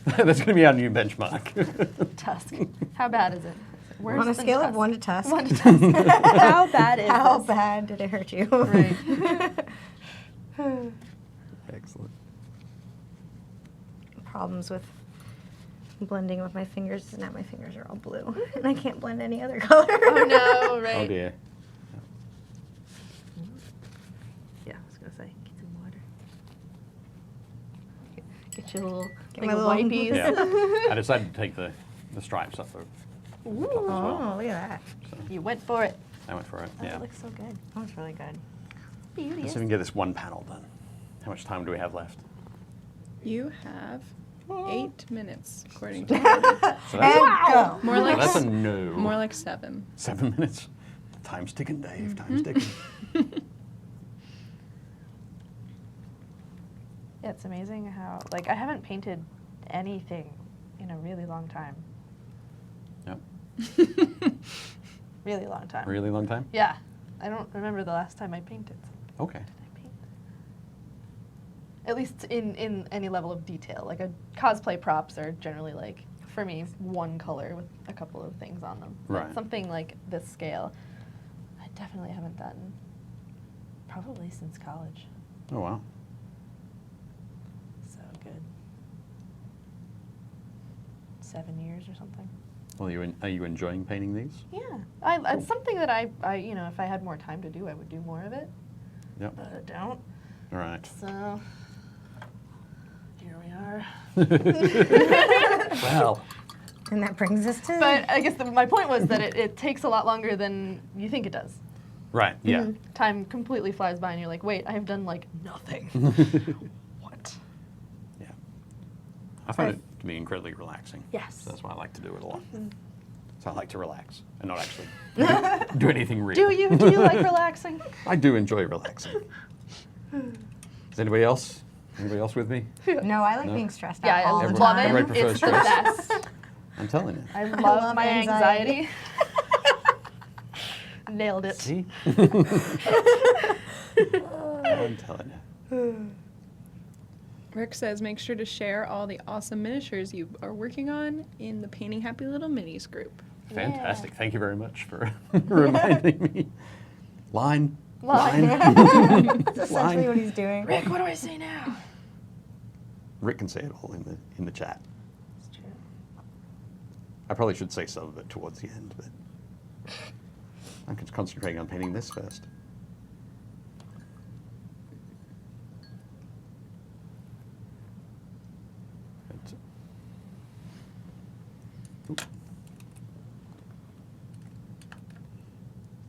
[SPEAKER 1] That's going to be our new benchmark.
[SPEAKER 3] Tusk. How bad is it? Worse
[SPEAKER 2] On a
[SPEAKER 3] than
[SPEAKER 2] scale of
[SPEAKER 3] Tusk.
[SPEAKER 2] 1 to Tusk.
[SPEAKER 3] 1 to Tusk. How bad is
[SPEAKER 2] How
[SPEAKER 3] this?
[SPEAKER 2] bad did it hurt you?
[SPEAKER 3] Right.
[SPEAKER 1] Excellent.
[SPEAKER 2] Problems with blending with my fingers is now my fingers are all blue and I can't blend any other color.
[SPEAKER 3] Oh no, right.
[SPEAKER 1] Oh dear.
[SPEAKER 6] Yeah, I was gonna say, get some water. Get your little,
[SPEAKER 2] Get
[SPEAKER 6] like
[SPEAKER 2] my
[SPEAKER 6] a
[SPEAKER 2] little-
[SPEAKER 6] wipies.
[SPEAKER 1] Yeah. I decided to take the stripes off the top as
[SPEAKER 2] Oh,
[SPEAKER 1] well.
[SPEAKER 2] look at that.
[SPEAKER 1] So
[SPEAKER 3] You went for it.
[SPEAKER 1] I went for it.
[SPEAKER 6] Oh,
[SPEAKER 1] Yeah.
[SPEAKER 6] it looks so good.
[SPEAKER 2] That was really good.
[SPEAKER 1] Let's
[SPEAKER 6] Beauteous.
[SPEAKER 1] see if we can get this one panel done. How much time do we have left?
[SPEAKER 4] You have
[SPEAKER 1] Oh.
[SPEAKER 4] 8 minutes, according to
[SPEAKER 1] So
[SPEAKER 2] And
[SPEAKER 1] that's,
[SPEAKER 2] go.
[SPEAKER 4] more
[SPEAKER 1] well,
[SPEAKER 4] like
[SPEAKER 1] that's a no.
[SPEAKER 4] more like 7.
[SPEAKER 1] 7 minutes. Time's ticking, Dave. Time's ticking.
[SPEAKER 3] Yeah, it's amazing how, like, I haven't painted anything in a really long time.
[SPEAKER 1] Yep.
[SPEAKER 3] Really long time.
[SPEAKER 1] Really long time?
[SPEAKER 3] Yeah. I don't remember the last time I painted.
[SPEAKER 1] Okay.
[SPEAKER 3] Did I paint? At least in any level of detail. Like, a cosplay props are generally, like, for me, one color with a couple of things on them. But
[SPEAKER 1] Right.
[SPEAKER 3] something like this scale, I definitely haven't done probably since college.
[SPEAKER 1] Oh, wow.
[SPEAKER 3] So good. 7 years or something.
[SPEAKER 1] Well, are you enjoying painting these?
[SPEAKER 3] Yeah, it's something that I, you know, if I had more time to do, I would do more of it.
[SPEAKER 1] Yep.
[SPEAKER 3] But I don't.
[SPEAKER 1] All right.
[SPEAKER 3] So here we are.
[SPEAKER 1] Well.
[SPEAKER 2] And that brings us to.
[SPEAKER 3] But I guess my point was that it takes a lot longer than you think it does.
[SPEAKER 1] Right. Yeah.
[SPEAKER 3] Time completely flies by, and you're like, wait, I have done like nothing. What?
[SPEAKER 1] Yeah. I find it to be incredibly relaxing.
[SPEAKER 3] Yes.
[SPEAKER 1] So that's why I like to do it a lot. So I like to relax and not actually do anything real.
[SPEAKER 3] Do you? Do you like relaxing?
[SPEAKER 1] I do enjoy relaxing. Is anybody else? Anybody else with me?
[SPEAKER 2] No, I like
[SPEAKER 1] No?
[SPEAKER 2] being stressed
[SPEAKER 3] Yeah,
[SPEAKER 2] out
[SPEAKER 3] I
[SPEAKER 2] all the
[SPEAKER 3] love
[SPEAKER 2] time.
[SPEAKER 1] Everybody
[SPEAKER 3] it.
[SPEAKER 1] prefers
[SPEAKER 3] It's the
[SPEAKER 1] stress.
[SPEAKER 3] best.
[SPEAKER 1] I'm telling you.
[SPEAKER 3] I love,
[SPEAKER 2] love
[SPEAKER 3] my
[SPEAKER 2] anxiety.
[SPEAKER 3] anxiety. Nailed it.
[SPEAKER 1] See? I'm telling you.
[SPEAKER 4] Rick says, make sure to share all the awesome miniatures you are working on in the Painting Happy Little Minis group.
[SPEAKER 1] Fantastic. Thank you very much for reminding me. Line.
[SPEAKER 3] Line.
[SPEAKER 2] That's essentially what he's doing.
[SPEAKER 3] Rick, what do I say now?
[SPEAKER 1] Rick can say it all in the chat.
[SPEAKER 3] It's true.
[SPEAKER 1] I probably should say some of it towards the end, but I'm just concentrating on painting this first. But, oop.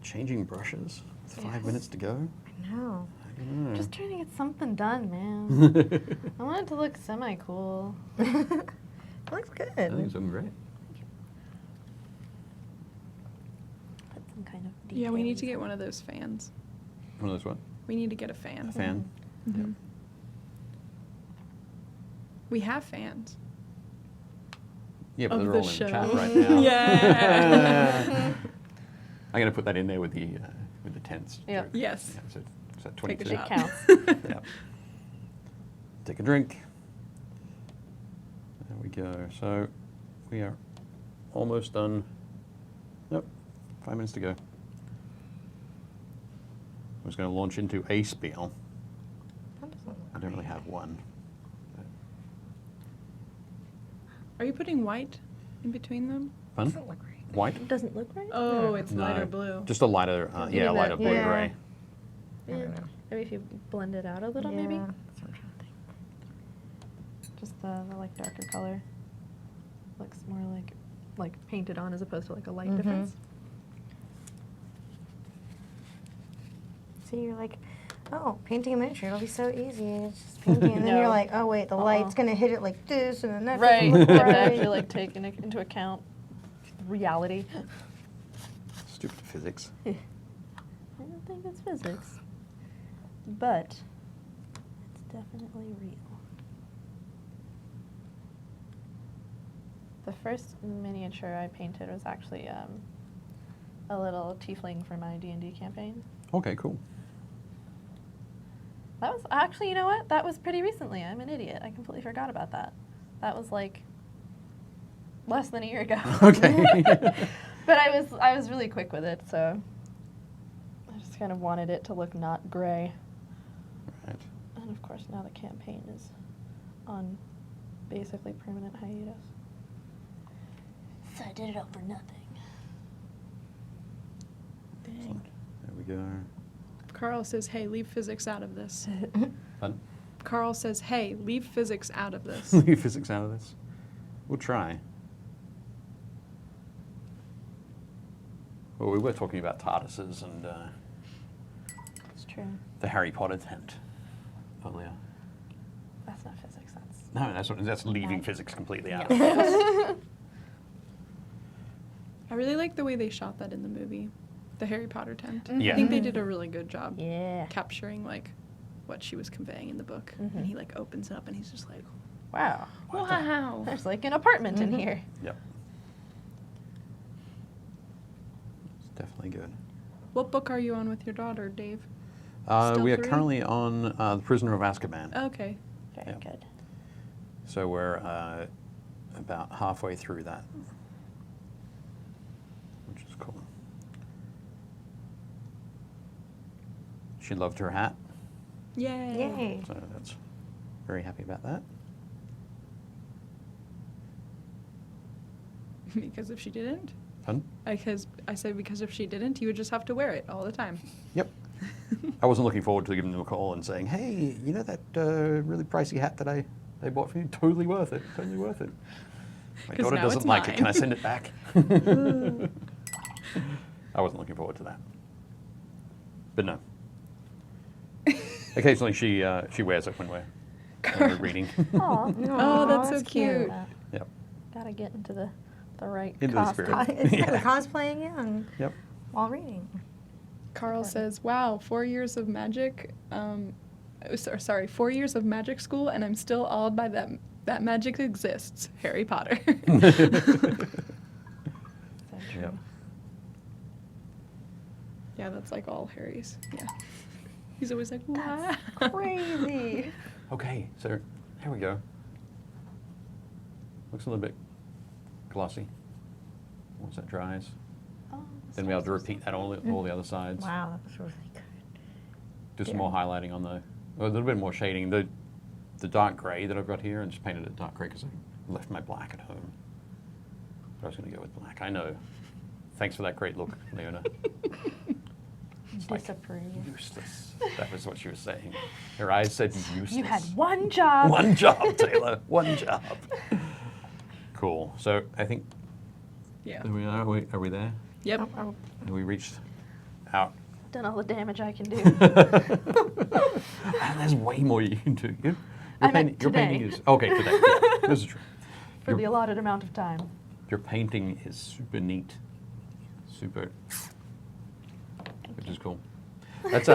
[SPEAKER 1] Changing brushes with 5 minutes to go.
[SPEAKER 2] I know.
[SPEAKER 1] I don't know.
[SPEAKER 3] Just trying to get something done, man. I want it to look semi-cool.
[SPEAKER 2] It looks good.
[SPEAKER 1] I think it's looking great.
[SPEAKER 6] Put some kind of
[SPEAKER 4] Yeah, we need
[SPEAKER 6] details
[SPEAKER 4] to get
[SPEAKER 6] on
[SPEAKER 4] one of those fans.
[SPEAKER 1] One of those what?
[SPEAKER 4] We need to get a fan.
[SPEAKER 1] A fan?
[SPEAKER 4] Mhm. We have fans.
[SPEAKER 1] Yeah, but
[SPEAKER 4] Of
[SPEAKER 1] they're
[SPEAKER 4] the
[SPEAKER 1] all in
[SPEAKER 4] show.
[SPEAKER 1] the chat right now.
[SPEAKER 4] Yeah.
[SPEAKER 1] I'm gonna put that in there with the tents.
[SPEAKER 3] Yeah.
[SPEAKER 1] joke.
[SPEAKER 4] Yes.
[SPEAKER 1] Yeah, so
[SPEAKER 4] Take a
[SPEAKER 1] 22.
[SPEAKER 3] It
[SPEAKER 4] shot.
[SPEAKER 3] counts.
[SPEAKER 1] Yeah. Take a drink. There we go. So we are almost done. Nope. 5 minutes to go. I was going to launch into a spiel.
[SPEAKER 2] That doesn't look
[SPEAKER 1] I don't really
[SPEAKER 2] great.
[SPEAKER 1] have one.
[SPEAKER 4] Are you putting white in between them?
[SPEAKER 1] Fun?
[SPEAKER 2] Doesn't look great.
[SPEAKER 1] White?
[SPEAKER 6] it. Doesn't look right?
[SPEAKER 4] Oh, it's
[SPEAKER 1] No.
[SPEAKER 4] lighter blue.
[SPEAKER 1] Just a lighter,
[SPEAKER 3] You
[SPEAKER 1] yeah,
[SPEAKER 3] mean
[SPEAKER 1] lighter
[SPEAKER 3] that-
[SPEAKER 1] blue
[SPEAKER 3] yeah.
[SPEAKER 1] gray.
[SPEAKER 2] I don't know.
[SPEAKER 3] Maybe if you blend it out a little, maybe?
[SPEAKER 2] Yeah, that's what I'm trying to think.
[SPEAKER 3] Just the like darker color. Looks more like painted on as opposed to like a light
[SPEAKER 2] Mhm.
[SPEAKER 3] difference.
[SPEAKER 2] So you're like, oh, painting a miniature, it'll be so easy. It's just painting. And then you're
[SPEAKER 3] No.
[SPEAKER 2] like, oh, wait, the light's going to hit it like this, and then that
[SPEAKER 3] Right.
[SPEAKER 2] doesn't
[SPEAKER 3] You
[SPEAKER 2] look
[SPEAKER 3] have to
[SPEAKER 2] right.
[SPEAKER 3] actually like take into account reality.
[SPEAKER 1] Stupid physics.
[SPEAKER 6] I don't think it's physics. But it's definitely real.
[SPEAKER 3] The first miniature I painted was actually a little tiefling for my D&D campaign.
[SPEAKER 1] Okay, cool.
[SPEAKER 3] That was actually, you know what? That was pretty recently. I'm an idiot. I completely forgot about that. That was like less than a year ago.
[SPEAKER 1] Okay.
[SPEAKER 3] But I was really quick with it, so I just kind of wanted it to look not gray.
[SPEAKER 1] Right.
[SPEAKER 3] And of course now the campaign is on basically permanent hiatus. So I did it all for nothing. Dang.
[SPEAKER 1] There we go.
[SPEAKER 4] Carl says, hey, leave physics out of this.
[SPEAKER 1] Fun.
[SPEAKER 4] Carl says, hey, leave physics out of this.
[SPEAKER 1] Leave physics out of this. We'll try. Well, we were talking about TARDISes and
[SPEAKER 3] It's true.
[SPEAKER 1] the Harry Potter tent earlier.
[SPEAKER 3] That's not physics, that's...
[SPEAKER 1] No, that's leaving
[SPEAKER 3] Magic.
[SPEAKER 1] physics completely out.
[SPEAKER 3] Yeah.
[SPEAKER 4] I really like the way they shot that in the movie, the Harry Potter tent.
[SPEAKER 1] Yeah.
[SPEAKER 4] I think they did a really good job
[SPEAKER 3] Yeah.
[SPEAKER 4] capturing like what she was conveying in the book.
[SPEAKER 3] Mhm.
[SPEAKER 4] And he like opens it up and he's just like,
[SPEAKER 3] Wow.
[SPEAKER 4] wow.
[SPEAKER 3] There's like an apartment in
[SPEAKER 2] Mhm.
[SPEAKER 3] here.
[SPEAKER 1] Yep. It's definitely good.
[SPEAKER 4] What book are you on with your daughter, Dave? Still
[SPEAKER 1] We are
[SPEAKER 4] 3?
[SPEAKER 1] currently on The Prisoner of Azkaban.
[SPEAKER 4] Okay.
[SPEAKER 3] Very
[SPEAKER 1] Yep.
[SPEAKER 3] good.
[SPEAKER 1] So we're about halfway through that, which is cool. She loved her hat,
[SPEAKER 4] Yay.
[SPEAKER 2] Yay.
[SPEAKER 1] so that's very happy about that.
[SPEAKER 4] Because if she didn't,
[SPEAKER 1] Fun?
[SPEAKER 4] because I said because if she didn't, you would just have to wear it all the time.
[SPEAKER 1] Yep. I wasn't looking forward to giving them a call and saying, hey, you know that really pricey hat that I bought for you? Totally worth it. Totally worth it. My
[SPEAKER 4] 'Cause
[SPEAKER 1] daughter
[SPEAKER 4] now
[SPEAKER 1] doesn't
[SPEAKER 4] it's
[SPEAKER 1] like it. Can I
[SPEAKER 4] mine.
[SPEAKER 1] send it back? I wasn't looking forward to that. But no. Occasionally she wears it when we're reading.
[SPEAKER 3] Aw.
[SPEAKER 4] Oh, that's so cute.
[SPEAKER 1] Yep.
[SPEAKER 3] Gotta get into the right
[SPEAKER 1] Into the
[SPEAKER 3] costume.
[SPEAKER 1] spirit.
[SPEAKER 2] It's
[SPEAKER 1] Yeah.
[SPEAKER 2] cosplaying young
[SPEAKER 1] Yep.
[SPEAKER 2] while reading.
[SPEAKER 4] Carl says, wow, 4 years of magic, sorry, 4 years of magic school, and I'm still awed by that magic exists. Harry Potter.
[SPEAKER 3] So true.
[SPEAKER 1] Yep.
[SPEAKER 4] Yeah, that's like all Harry's. Yeah. He's always like, wow.
[SPEAKER 3] That's crazy.
[SPEAKER 1] Okay, so here we go. Looks a little bit glossy. Once that dries,
[SPEAKER 3] Oh,
[SPEAKER 1] then we'll be able to repeat that all the other sides.
[SPEAKER 2] Wow, that was really good.
[SPEAKER 1] Do some more highlighting on a little bit more shading. The dark grey that I've got here, and just painted it dark grey because I left my black at home. But I was going to go with black. I know. Thanks for that great look, Leona. It's like,
[SPEAKER 3] Disapprove.
[SPEAKER 1] useless. That was what she was saying. Her eyes said useless.
[SPEAKER 3] You had one job.
[SPEAKER 1] One job, Taylor. One job. Cool. So I think
[SPEAKER 4] Yeah.
[SPEAKER 1] there we are. Are we there?
[SPEAKER 4] Yep.
[SPEAKER 2] Oh,
[SPEAKER 1] Have we reached out?
[SPEAKER 3] Done all the damage I can do.
[SPEAKER 1] And there's way more you can do.
[SPEAKER 3] I meant
[SPEAKER 1] your painting
[SPEAKER 3] today.
[SPEAKER 1] is okay today. Yeah, this is true.
[SPEAKER 3] For the allotted amount of time.
[SPEAKER 1] Your painting is super neat, super, which is cool. That's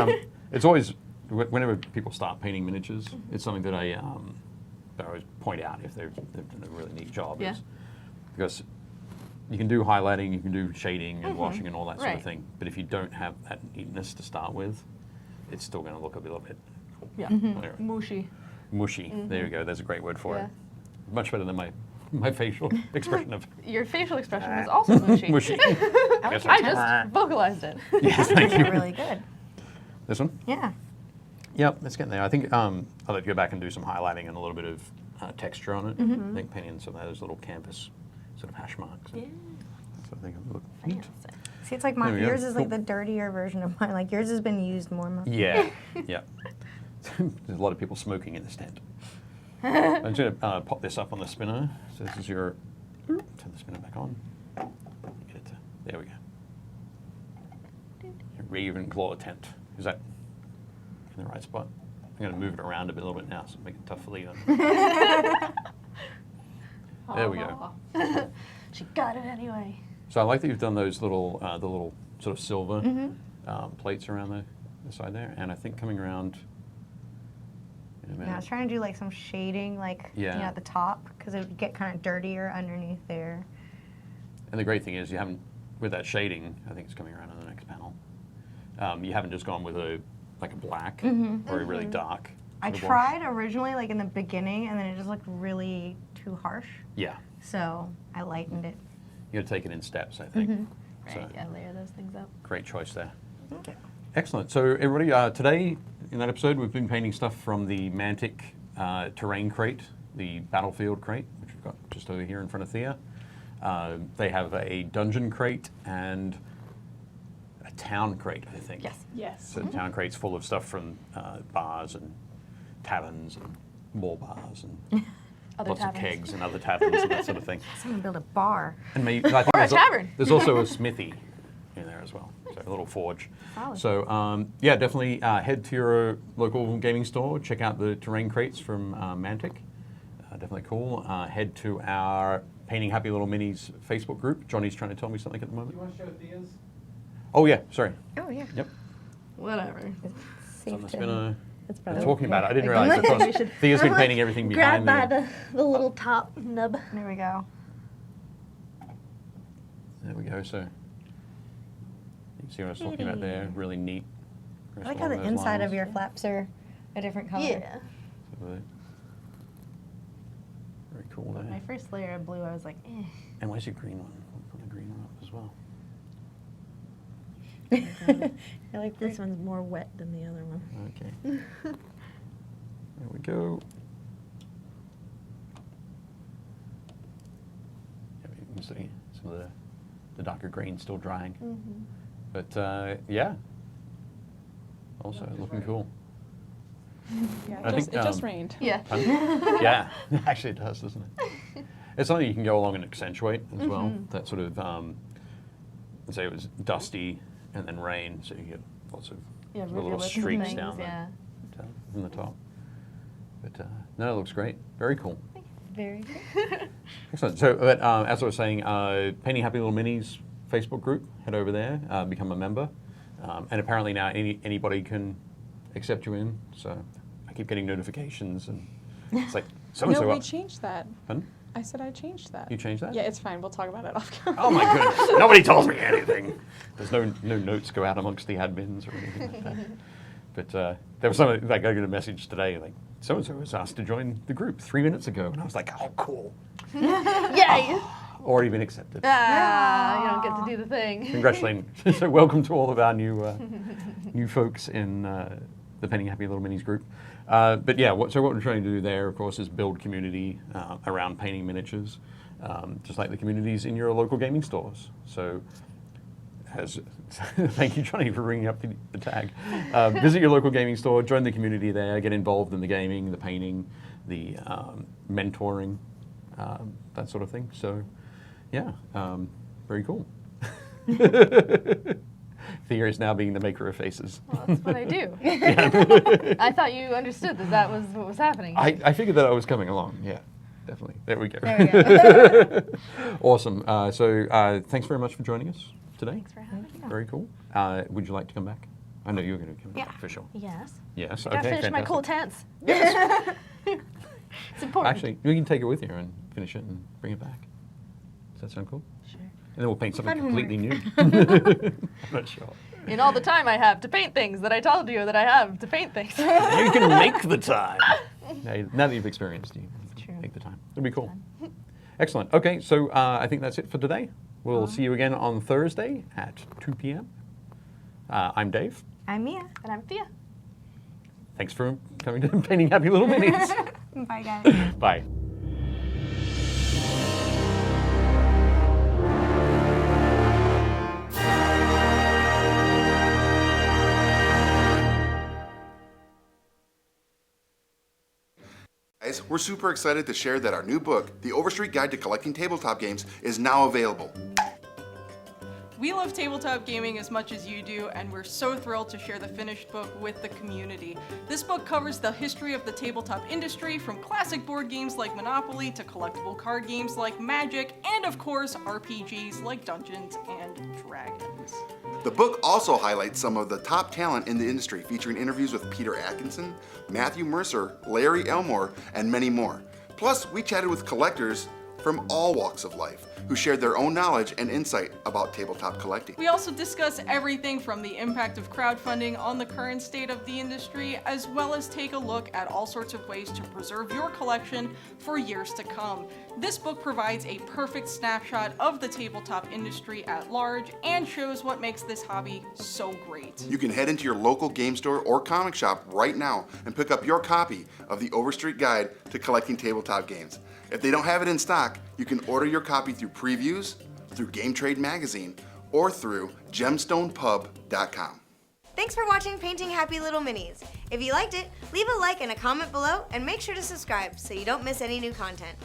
[SPEAKER 1] it's always whenever people start painting miniatures, it's something that I always point out if they've done a really neat job.
[SPEAKER 3] Yeah.
[SPEAKER 1] Is because you can do highlighting, you can do shading and washing and all that sort of
[SPEAKER 3] Right.
[SPEAKER 1] thing, but if you don't have that neatness to start with, it's still going to look a little bit
[SPEAKER 3] Yeah.
[SPEAKER 1] whatever.
[SPEAKER 3] Mushy.
[SPEAKER 1] Mushy. There you go. There's a great word for
[SPEAKER 3] Yeah.
[SPEAKER 1] it. Much better than my facial expression of
[SPEAKER 3] Your facial expression was also mushy.
[SPEAKER 1] mushy.
[SPEAKER 3] I just vocalized it.
[SPEAKER 1] Yes, thank you.
[SPEAKER 2] really good.
[SPEAKER 1] This one?
[SPEAKER 2] Yeah.
[SPEAKER 1] Yep, it's getting there. I think I'll let you go back and do some highlighting and a little bit of texture on it. I think painting in some of those little canvas sort of hash marks.
[SPEAKER 3] Yeah.
[SPEAKER 1] So I think it'll look neat.
[SPEAKER 3] Fancy.
[SPEAKER 2] See, it's like
[SPEAKER 1] There we go.
[SPEAKER 2] yours is like
[SPEAKER 1] Cool.
[SPEAKER 2] the dirtier version of mine. Like yours has been used more.
[SPEAKER 1] Yeah, yeah. There's a lot of people smoking in this tent. I'm just going to pop this up on the spinner. So this is your, turn the spinner back on. Get it to, there we go. Your Ravenclaw tent. Is that in the right spot? I'm going to move it around a little bit now, so make it tough for Leon. There we go.
[SPEAKER 3] She got it anyway.
[SPEAKER 1] So I like that you've done those little, the little sort of silver plates around the side there, and I think coming around in a minute.
[SPEAKER 2] Yeah, I was trying to do like some shading, like
[SPEAKER 1] Yeah.
[SPEAKER 2] at the top, because it would get kind of dirtier underneath there.
[SPEAKER 1] And the great thing is you haven't, with that shading, I think it's coming around on the next panel, you haven't just gone with a like a black
[SPEAKER 2] Mm-hmm.
[SPEAKER 1] or a really dark.
[SPEAKER 2] I
[SPEAKER 1] sort of wash.
[SPEAKER 2] tried originally, like in the beginning, and then it just looked really too harsh.
[SPEAKER 1] Yeah,
[SPEAKER 2] So I lightened it.
[SPEAKER 1] you got to take it in steps, I think. So,
[SPEAKER 3] Right, yeah, layer those things up.
[SPEAKER 1] great choice there.
[SPEAKER 2] Okay.
[SPEAKER 1] Excellent. So everybody, today in that episode, we've been painting stuff from the Mantic terrain crate, the battlefield crate, which we've got just over here in front of Thea. They have a dungeon crate and a town crate, I think.
[SPEAKER 3] Yes.
[SPEAKER 4] Yes.
[SPEAKER 1] So the town crate's full of stuff from bars and taverns and more bars and
[SPEAKER 3] Other
[SPEAKER 1] lots
[SPEAKER 3] taverns.
[SPEAKER 1] of kegs and other taverns and that sort of thing.
[SPEAKER 2] Someone build a bar.
[SPEAKER 1] And maybe, I think
[SPEAKER 3] Or a
[SPEAKER 1] there's
[SPEAKER 3] tavern.
[SPEAKER 1] There's also a smithy in there as well, so a little forge.
[SPEAKER 3] Solid.
[SPEAKER 1] So yeah, definitely head to your local gaming store, check out the terrain crates from Mantic. Definitely cool. Head to our Painting Happy Little Minis Facebook group. Johnny's trying to tell me something at the
[SPEAKER 7] Do
[SPEAKER 1] moment.
[SPEAKER 7] you want to show Thea's?
[SPEAKER 1] Oh yeah, sorry.
[SPEAKER 2] Oh, yeah.
[SPEAKER 1] Yep.
[SPEAKER 3] Whatever.
[SPEAKER 1] Someone's been
[SPEAKER 6] It's
[SPEAKER 1] been
[SPEAKER 6] probably
[SPEAKER 1] talking about it. I didn't
[SPEAKER 6] I
[SPEAKER 1] realize.
[SPEAKER 6] think
[SPEAKER 1] Of
[SPEAKER 6] we
[SPEAKER 1] course,
[SPEAKER 6] should
[SPEAKER 1] Thea's been painting everything
[SPEAKER 6] grab
[SPEAKER 1] behind
[SPEAKER 6] by
[SPEAKER 1] me.
[SPEAKER 6] the little top nub.
[SPEAKER 2] There we go.
[SPEAKER 1] There we go. So you can see what I was talking about there. Really neat.
[SPEAKER 2] I like how the inside of your flaps are a different color.
[SPEAKER 3] Yeah.
[SPEAKER 1] Very cool
[SPEAKER 3] My
[SPEAKER 1] there.
[SPEAKER 3] first layer of blue, I was like, eh.
[SPEAKER 1] And where's your green one? We'll put the green one up as well.
[SPEAKER 6] I like this one's more wet than the other one.
[SPEAKER 1] Okay. There we go. Yeah, you can see some of the darker green still drying.
[SPEAKER 3] Mm-hmm.
[SPEAKER 1] But yeah, also looking cool.
[SPEAKER 4] Yeah,
[SPEAKER 1] I think,
[SPEAKER 4] it just
[SPEAKER 1] um,
[SPEAKER 4] rained.
[SPEAKER 3] Yeah.
[SPEAKER 1] Pardon? Yeah, actually it does, doesn't it? It's something you can go along and accentuate as well. That sort of, let's say it was dusty and then rain, so you get lots of
[SPEAKER 3] Yeah,
[SPEAKER 1] little
[SPEAKER 3] rivulets and
[SPEAKER 1] streaks
[SPEAKER 3] things,
[SPEAKER 1] down
[SPEAKER 3] yeah.
[SPEAKER 1] there from the top. But no, it looks great. Very cool.
[SPEAKER 2] Very
[SPEAKER 1] Excellent. So, but, as I was saying, Painting Happy Little Minis Facebook group, head over there, become a member. And apparently now anybody can accept you in. So I keep getting notifications and it's like, so-and-so
[SPEAKER 4] No, we
[SPEAKER 1] up.
[SPEAKER 4] changed that.
[SPEAKER 1] Pardon?
[SPEAKER 4] I said I changed that.
[SPEAKER 1] You changed that?
[SPEAKER 4] Yeah, it's fine. We'll talk about it off camera.
[SPEAKER 1] Oh my goodness. Nobody tells me anything. There's no notes go out amongst the admins or anything like that. But there was something, like I got a message today, like, so-and-so was asked to join the group 3 minutes ago. And I was like, oh, cool.
[SPEAKER 3] Yay!
[SPEAKER 1] Already been accepted.
[SPEAKER 3] Ah, you don't get to do the thing.
[SPEAKER 1] Congratulations. So welcome to all of our new folks in the Painting Happy Little Minis group. But yeah, so what we're trying to do there, of course, is build community around painting miniatures, just like the communities in your local gaming stores. So thank you, Johnny, for bringing up the tag. Visit your local gaming store, join the community there, get involved in the gaming, the painting, the mentoring, that sort of thing. So yeah, very cool. Thea is now being the maker of faces.
[SPEAKER 3] Well, that's what I do. I thought you understood that was what was happening.
[SPEAKER 1] I figured that I was coming along. Yeah, definitely. There we go.
[SPEAKER 2] There we go.
[SPEAKER 1] Awesome. So thanks very much for joining us today.
[SPEAKER 3] Thanks for having me.
[SPEAKER 1] Very cool. Would you like to come back? I know you're going to come back for sure.
[SPEAKER 3] Yes.
[SPEAKER 1] Yes.
[SPEAKER 3] Gotta
[SPEAKER 1] Okay.
[SPEAKER 3] finish my
[SPEAKER 1] fantastic.
[SPEAKER 3] cool tense. It's important.
[SPEAKER 1] Actually, we can take it with you and finish it and bring it back. Does that sound cool?
[SPEAKER 3] Sure.
[SPEAKER 1] And then we'll paint something
[SPEAKER 2] Fun
[SPEAKER 1] completely new. I'm not sure.
[SPEAKER 3] In all the time I have to paint things that I told you that I have to paint things.
[SPEAKER 1] You can make the time. Now that you've experienced, you can
[SPEAKER 3] True.
[SPEAKER 1] make the time. It'll be cool. Excellent. Okay, so I think that's it for today. We'll see you again on Thursday at 2 p.m. I'm Dave.
[SPEAKER 2] I'm Mia.
[SPEAKER 3] And I'm Thea.
[SPEAKER 1] Thanks for coming to Painting Happy Little Minis.
[SPEAKER 2] Bye, guys.
[SPEAKER 1] Bye.
[SPEAKER 8] Guys, we're super excited to share that our new book, The Overstreet Guide to Collecting Tabletop Games, is now available.
[SPEAKER 9] We love tabletop gaming as much as you do, and we're so thrilled to share the finished book with the community. This book covers the history of the tabletop industry, from classic board games like Monopoly to collectible card games like Magic, and of course, RPGs like Dungeons and Dragons.
[SPEAKER 8] The book also highlights some of the top talent in the industry, featuring interviews with Peter Atkinson, Matthew Mercer, Larry Elmore, and many more. Plus, we chatted with collectors from all walks of life who shared their own knowledge and insight about tabletop collecting.
[SPEAKER 9] We also discuss everything from the impact of crowdfunding on the current state of the industry, as well as take a look at all sorts of ways to preserve your collection for years to come. This book provides a perfect snapshot of the tabletop industry at large and shows what makes this hobby so great.
[SPEAKER 8] You can head into your local game store or comic shop right now and pick up your copy of the Overstreet Guide to Collecting Tabletop Games. If they don't have it in stock, you can order your copy through Previews, through Game Trade Magazine, or through gemstonepub.com.
[SPEAKER 2] Thanks for watching Painting Happy Little Minis. If you liked it, leave a like and a comment below, and make sure to subscribe so you don't miss any new content.